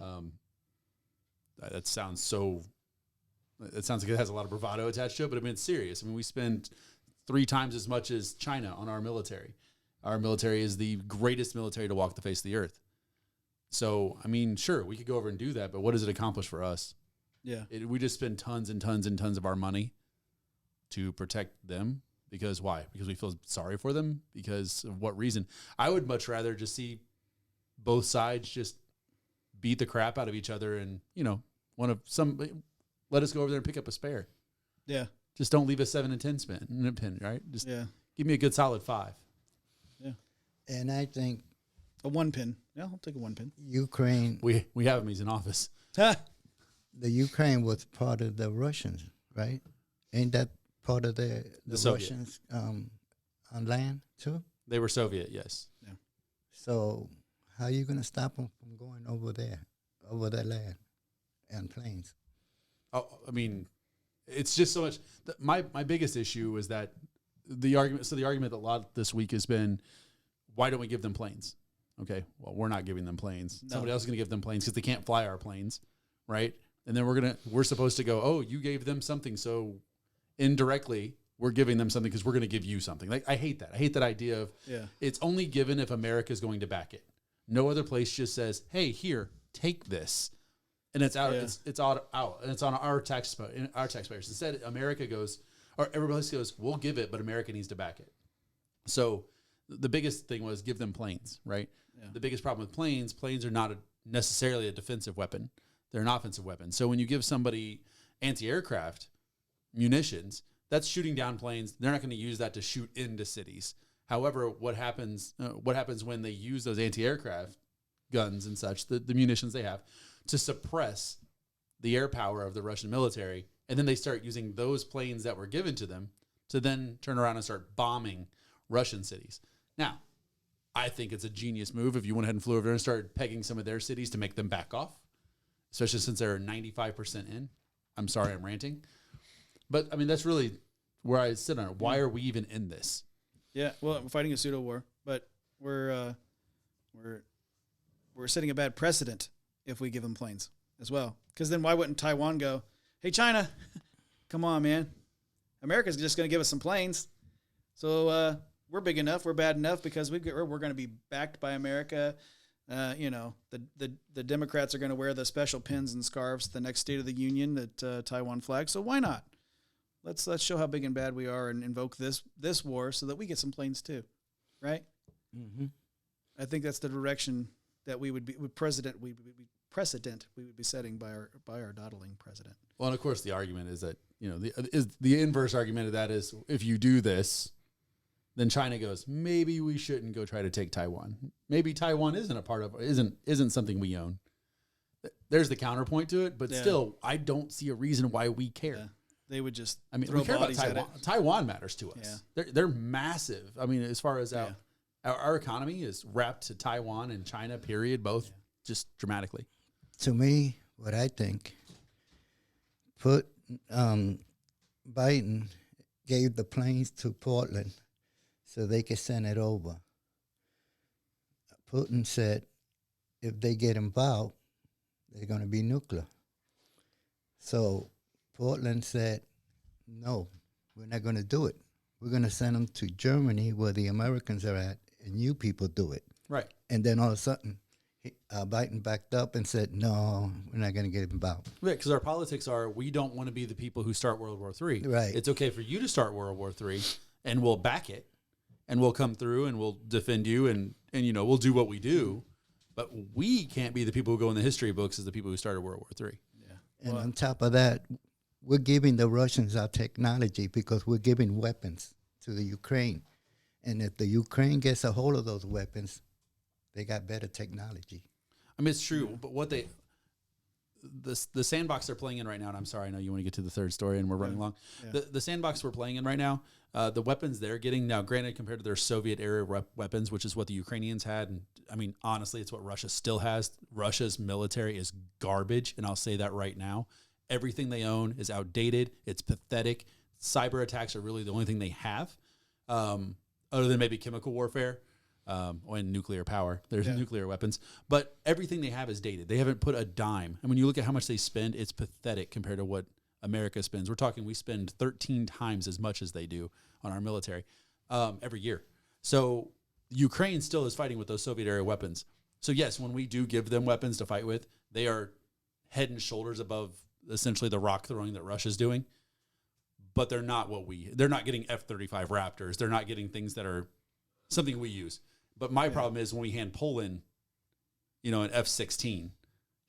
That sounds so. It sounds like it has a lot of bravado attached to it, but I mean it's serious. I mean we spend 3 times as much as China on our military. Our military is the greatest military to walk the face of the earth. So I mean, sure, we could go over and do that, but what does it accomplish for us?
Yeah.
We just spend tons and tons and tons of our money to protect them. Because why? Because we feel sorry for them? Because of what reason? I would much rather just see both sides just beat the crap out of each other and, let us go over there and pick up a spare.
Yeah.
Just don't leave a 7 and 10 pin, right? Just give me a good solid 5.
Yeah.
And I think
A 1 pin. Yeah, I'll take a 1 pin.
Ukraine,
We have him. He's in office.
the Ukraine was part of the Russians, right? Ain't that part of the
Soviet.
Russians on land too?
They were Soviet, yes.
So how are you going to stop them from going over that land and planes?
Oh, I mean, it's just so much. My biggest issue is that the argument that a lot this week has been, why don't we give them planes? Okay, well, we're not giving them planes.
No.
Somebody else is going to give them planes because they can't fly our planes, right? And then we're supposed to go, oh, you gave them something, so indirectly we're giving them something because we're going to give you something. Like I hate that. I hate that idea of it's only given if America is going to back it. No other place just says, hey, here, take this. And it's out.
Yeah.
It's out, and it's on our taxpayers. Instead, America goes, or everybody else goes, we'll give it, but America needs to back it. So the biggest thing was give them planes, right?
Yeah.
The biggest problem with planes are not necessarily a defensive weapon; they're an offensive weapon. So when you give somebody anti-aircraft munitions, that's shooting down planes. They're not going to use that to shoot into cities. However, what happens when they use those anti-aircraft guns and such, the munitions they have, to suppress the air power of the Russian military, and then they start using those planes that were given to them to then turn around and start bombing Russian cities. Now, I think it's a genius move if you went ahead and flew over there and started pegging some of their cities to make them back off, especially since they're 95% in. I'm sorry, I'm ranting. But, I mean, that's really where I sit on it. Why are we even in this?
Yeah, well, we're fighting a pseudo war, but we're setting a bad precedent if we give them planes as well. Because then why wouldn't Taiwan go, hey, China, come on, man. America's just going to give us some planes. So we're big enough, we're bad enough because we're going to be backed by America. The Democrats are going to wear the special pins and scarves the next State of the Union that Taiwan flag. So why not? Let's show how big and bad we are and invoke this war so that we get some planes too, right?
Mm-hmm.
I think that's the direction that we would be precedent we would be setting by our dawdling president.
Well, and of course, the argument is that the inverse argument of that is if you do this, then China goes, maybe we shouldn't go try to take Taiwan. Maybe Taiwan isn't something we own. There's the counterpoint to it, but still, I don't see a reason why we care.
they would just
I mean,
throw
we care about
bodies at
Taiwan.
it.
Taiwan matters to us.
Yeah.
They're massive. I mean, as far as our economy is wrapped to Taiwan and China, period, both just dramatically.
To me, what I think, put Biden gave the planes to Portland so they could send it over. Putin said if they get involved, they're going to be nuclear. So Portland said, no, we're not going to do it. We're going to send them to Germany where the Americans are at, and you people do it.
Right.
And then all of a sudden, Biden backed up and said, no, we're not going to get involved.
Right, because our politics are we don't want to be the people who start World War III.
Right.
It's okay for you to start World War III, and we'll back it, and we'll come through, and we'll defend you, and we'll do what we do. But we can't be the people who go in the history books as the people who started World War III.
Yeah.
And on top of that, we're giving the Russians our technology because we're giving weapons to the Ukraine. And if the Ukraine gets a hold of those weapons, they got better technology.
I mean, it's true, but what the sandbox they're playing in right now, and I'm sorry, I know you want to get to the third story and we're running long. Yeah. The sandbox we're playing in right now, the weapons they're getting now, granted, compared to their Soviet-era weapons, which is what the Ukrainians had, and I mean, honestly, it's what Russia still has. Russia's military is garbage, and I'll say that right now. Everything they own is outdated. It's pathetic. Cyber attacks are really the only thing they have, other than maybe chemical warfare. And nuclear power. There's nuclear weapons. But everything they have is dated. They haven't put a dime. And when you look at how much they spend, it's pathetic compared to what America spends. We're talking we spend 13 times as much as they do on our military every year. So Ukraine still is fighting with those Soviet-era weapons. So yes, when we do give them weapons to fight with, they are head and shoulders above essentially the rock throwing that Russia's doing. But they're not they're not getting F-35 Raptors. They're not getting things that are something we use. But my problem is when we hand Poland, an F-16,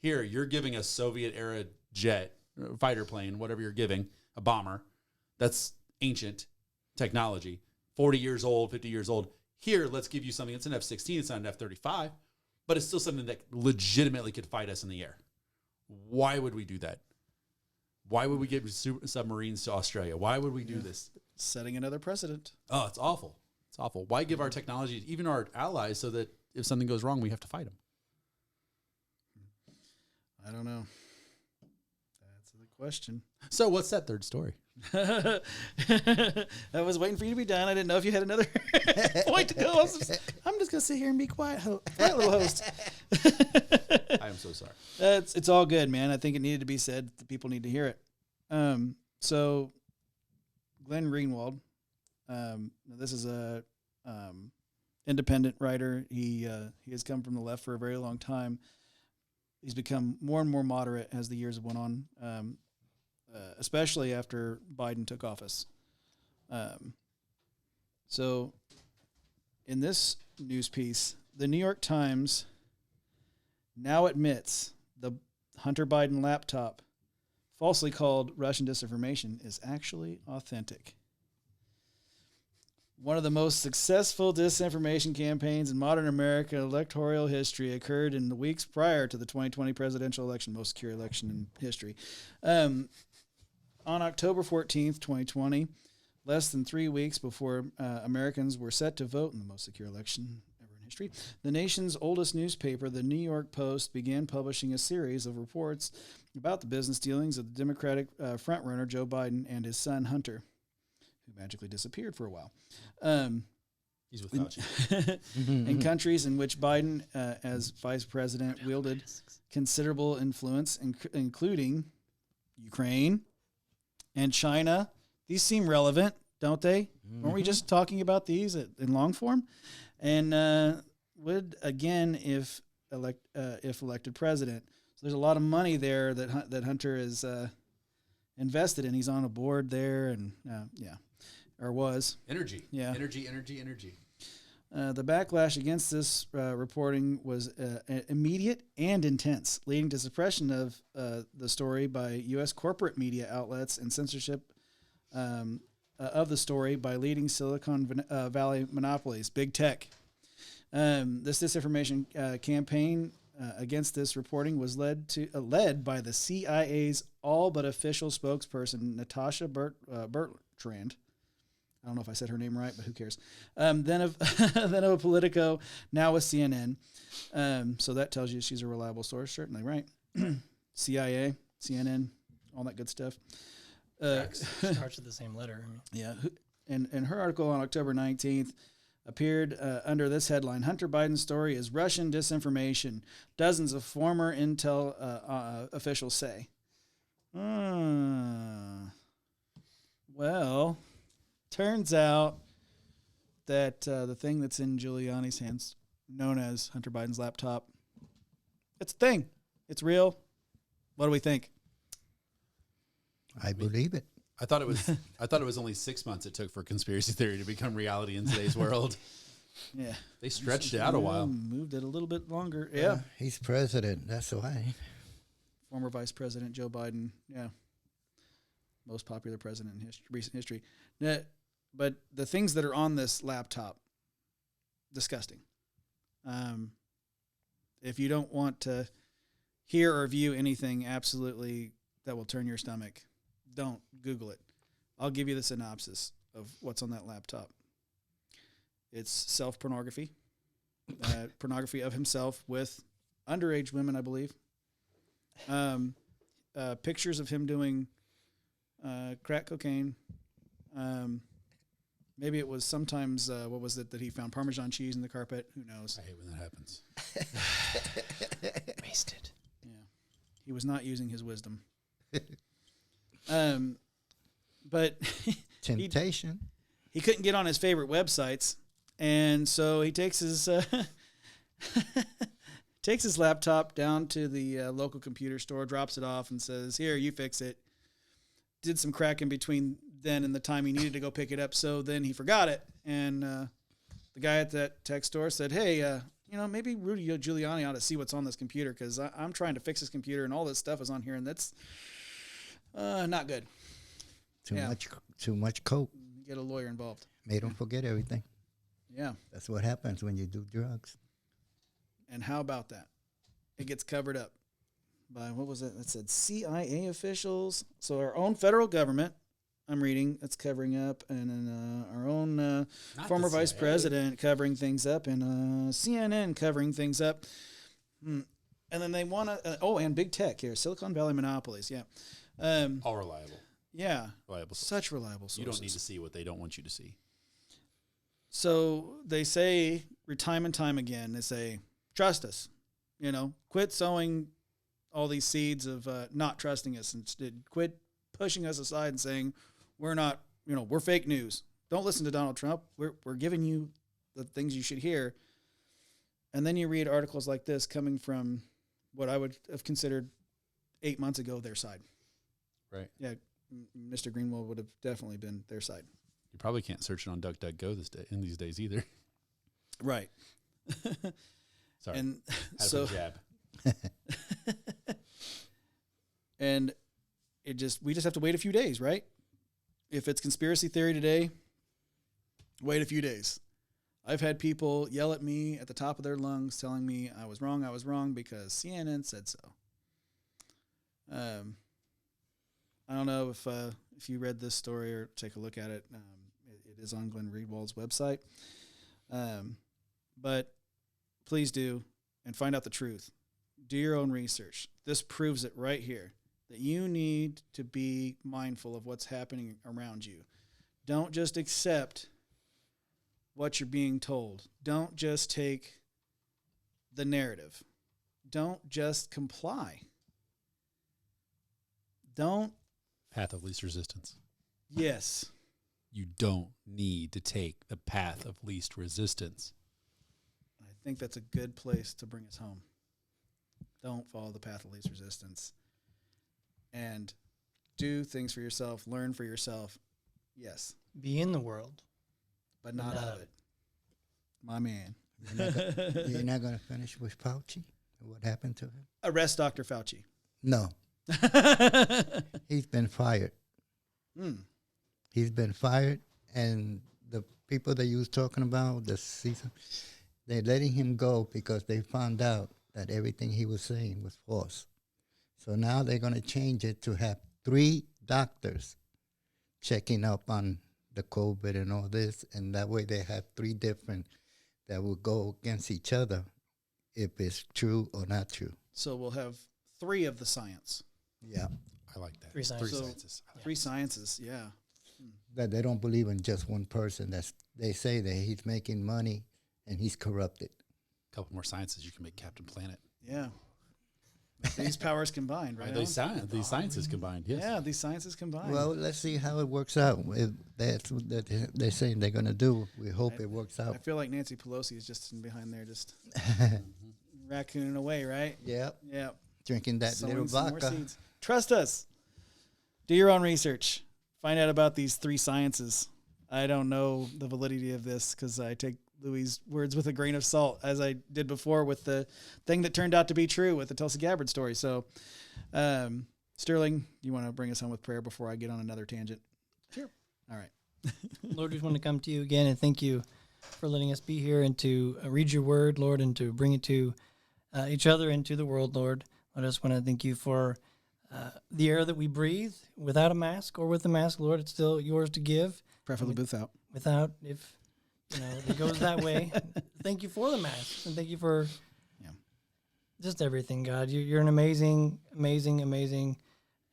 here you're giving a Soviet-era jet, fighter plane, whatever you're giving, a bomber, that's ancient technology, 40 years old, 50 years old. Here, let's give you something that's an F-16, it's not an F-35, but it's still something that legitimately could fight us in the air. Why would we do that? Why would we give submarines to Australia? Why would we do this?
Setting another precedent.
Oh, it's awful. It's awful. Why give our technology, even our allies, so that if something goes wrong, we have to fight them?
I don't know. That's the question.
So what's that third story?
I was waiting for you to be done. I didn't know if you had another point to go. I'm just going to sit here and be quiet, quiet little host.
I am so sorry.
It's all good, man. I think it needed to be said. The people need to hear it. So Glenn Greenwald, this is a independent writer. He has come from the left for a very long time. He's become more and more moderate as the years went on, especially after Biden took office. So in this news piece, the New York Times now admits the Hunter Biden laptop, falsely called Russian disinformation, is actually authentic. One of the most successful disinformation campaigns in modern American electoral history occurred in the weeks prior to the 2020 presidential election, most secure election in history. On October 14th, 2020, less than 3 weeks before Americans were set to vote in the most secure election ever in history, the nation's oldest newspaper, the New York Post, began publishing a series of reports about the business dealings of the Democratic frontrunner Joe Biden and his son Hunter, who magically disappeared for a while.
He's with Fauci.
In countries in which Biden, as vice president, wielded considerable influence, including Ukraine and China. These seem relevant, don't they? Weren't we just talking about these in long form? And would, again, if elected president. So there's a lot of money there that Hunter is invested in. He's on a board there, and or was.
Energy. Energy.
The backlash against this reporting was immediate and intense, leading to suppression of the story by U.S. corporate media outlets and censorship of the story by leading Silicon Valley monopolies, big tech. This disinformation campaign against this reporting was led by the CIA's all but official spokesperson, Natasha Bertrand. I don't know if I said her name right, but who cares? Then of Politico, now with CNN. So that tells you she's a reliable source, certainly, right? CIA, CNN, all that good stuff.
Starts with the same letter.
Yeah. And her article on October 19th appeared under this headline: Hunter Biden's story is Russian disinformation. Dozens of former intel officials say. Well, turns out that the thing that's in Giuliani's hands, known as Hunter Biden's laptop, it's a thing. It's real. What do we think?
I believe it.
I thought it was only 6 months it took for conspiracy theory to become reality in today's world.
Yeah.
They stretched it out a while.
Moved it a little bit longer. Yeah.
He's president. That's why.
Former Vice President Joe Biden. Yeah. Most popular president in recent history. But the things that are on this laptop, disgusting. If you don't want to hear or view anything absolutely that will turn your stomach, don't Google it. I'll give you the synopsis of what's on that laptop. It's self-pornography, pornography of himself with underage women, I believe. Pictures of him doing crack cocaine. Maybe it was sometimes, what was it that he found Parmesan cheese in the carpet? Who knows?
I hate when that happens.
Wasted.
Yeah. He was not using his wisdom. But
Temptation.
he couldn't get on his favorite websites, and so he takes his laptop down to the local computer store, drops it off, and says, "Here, you fix it." Did some cracking between then and the time he needed to go pick it up, so then he forgot it, and the guy at that tech store said, "Hey, maybe Rudy Giuliani ought to see what's on this computer, because I'm trying to fix this computer, and all this stuff is on here, and that's not good."
Too much coke.
Get a lawyer involved.
Made him forget everything.
Yeah.
That's what happens when you do drugs.
And how about that? It gets covered up by, what was it? That said CIA officials. So our own federal government, I'm reading, that's covering up, and then our own former vice president covering things up, and CNN covering things up. And then they want to, and big tech here, Silicon Valley monopolies, yeah.
All reliable.
Yeah.
Reliable sources.
Such reliable sources.
You don't need to see what they don't want you to see.
So they say, time and time again, they say, trust us. Quit sowing all these seeds of not trusting us, and quit pushing us aside and saying we're not, we're fake news. Don't listen to Donald Trump. We're giving you the things you should hear. And then you read articles like this coming from what I would have considered 8 months ago their side.
Right.
Yeah, Mr. Greenwald would have definitely been their side.
You probably can't search it on DuckDuckGo in these days either.
Right.
Sorry.
And
Had
so,
a jab.
and we just have to wait a few days, right? If it's conspiracy theory today, wait a few days. I've had people yell at me at the top of their lungs telling me I was wrong because CNN said so. I don't know if you read this story or take a look at it. It is on Glenn Riedwald's website. But please do, and find out the truth. Do your own research. This proves it right here, that you need to be mindful of what's happening around you. Don't just accept what you're being told. Don't just take the narrative. Don't just comply. Don't.
Path of least resistance.
Yes.
You don't need to take the path of least resistance.
I think that's a good place to bring us home. Don't follow the path of least resistance. And do things for yourself. Learn for yourself. Yes.
Be in the world.
But not of it. My man.
You're not going to finish with Fauci? What happened to him?
Arrest Dr. Fauci.
No. He's been fired. He's been fired, and the people that you was talking about, the season, they're letting him go because they found out that everything he was saying was false. So now they're going to change it to have 3 doctors checking up on the COVID and all this, and that way they have 3 different that will go against each other if it's true or not true.
So we'll have 3 of the science.
Yeah.
I like that.
3 sciences.
So-
sciences. I like
3 sciences, yeah.
That they don't believe in just one person. They say that he's making money and he's corrupted.
a couple more sciences. You can make Captain Planet.
Yeah. These powers combined, right?
These sciences combined. Yes.
Yeah, these sciences combined.
Well, let's see how it works out. If that's what they're saying they're going to do. We hope it works
I
out.
feel like Nancy Pelosi is just in behind there, just raccooning away, right?
Yep.
Yeah.
Drinking that
Sowing
little
some more
vodka.
seeds. Trust us. Do your own research. Find out about these 3 sciences. I don't know the validity of this because I take Louis' words with a grain of salt, as I did before with the thing that turned out to be true with the Tulsi Gabbard story. So, Sterling, you want to bring us home with prayer before I get on another tangent?
Sure.
All right.
Lord, we just want to come to you again and thank you for letting us be here and to read your word, Lord, and to bring it to each other and to the world, Lord. I just want to thank you for the air that we breathe without a mask or with a mask, Lord. It's still yours to give.
Preferably without.
Without, if it goes that way. Thank you for the masks and thank you for just everything, God. You're an amazing,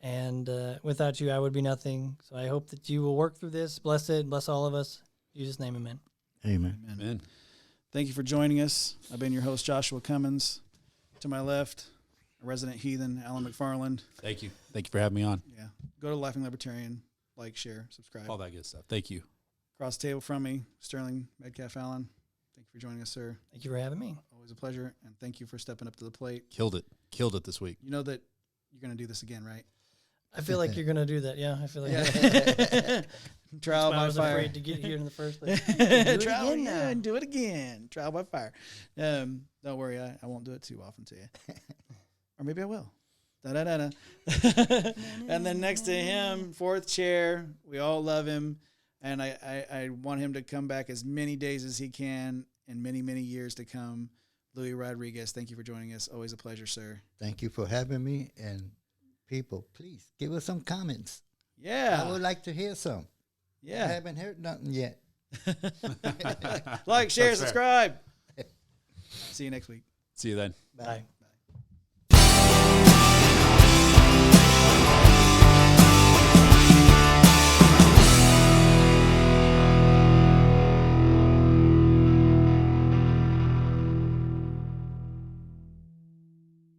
and without you, I would be nothing. So I hope that you will work through this. Bless it. Bless all of us. In Jesus' name, amen.
Amen.
Amen.
Thank you for joining us. I've been your host, Joshua Cummins. To my left, a resident heathen, Alan McFarland.
Thank you. Thank you for having me on.
Yeah. Go to Laughing Libertarian, like, share, subscribe.
All that good stuff. Thank you.
Across the table from me, Sterling Medcalf Allen. Thank you for joining us, sir.
Thank you for having me.
Always a pleasure. And thank you for stepping up to the plate.
Killed it. Killed it this week.
You know that you're going to do this again, right?
I feel like you're going to do that. Yeah, I feel like
Trial
I
by
was
fire.
afraid to get here in the first place.
Trial
again now.
again. Do it again. Trial by fire. Don't worry. I won't do it too often to you. Or maybe I will. Da-da-da-da. And then next to him, 4th chair. We all love him. And I want him to come back as many days as he can in many, many years to come. Louis Rodriguez, thank you for joining us. Always a pleasure, sir.
Thank you for having me. And people, please give us some comments.
Yeah.
I would like to hear some. I
Yeah.
haven't heard nothing yet.
Like, share,
That's fair.
subscribe. See you next week.
See you then.
Bye.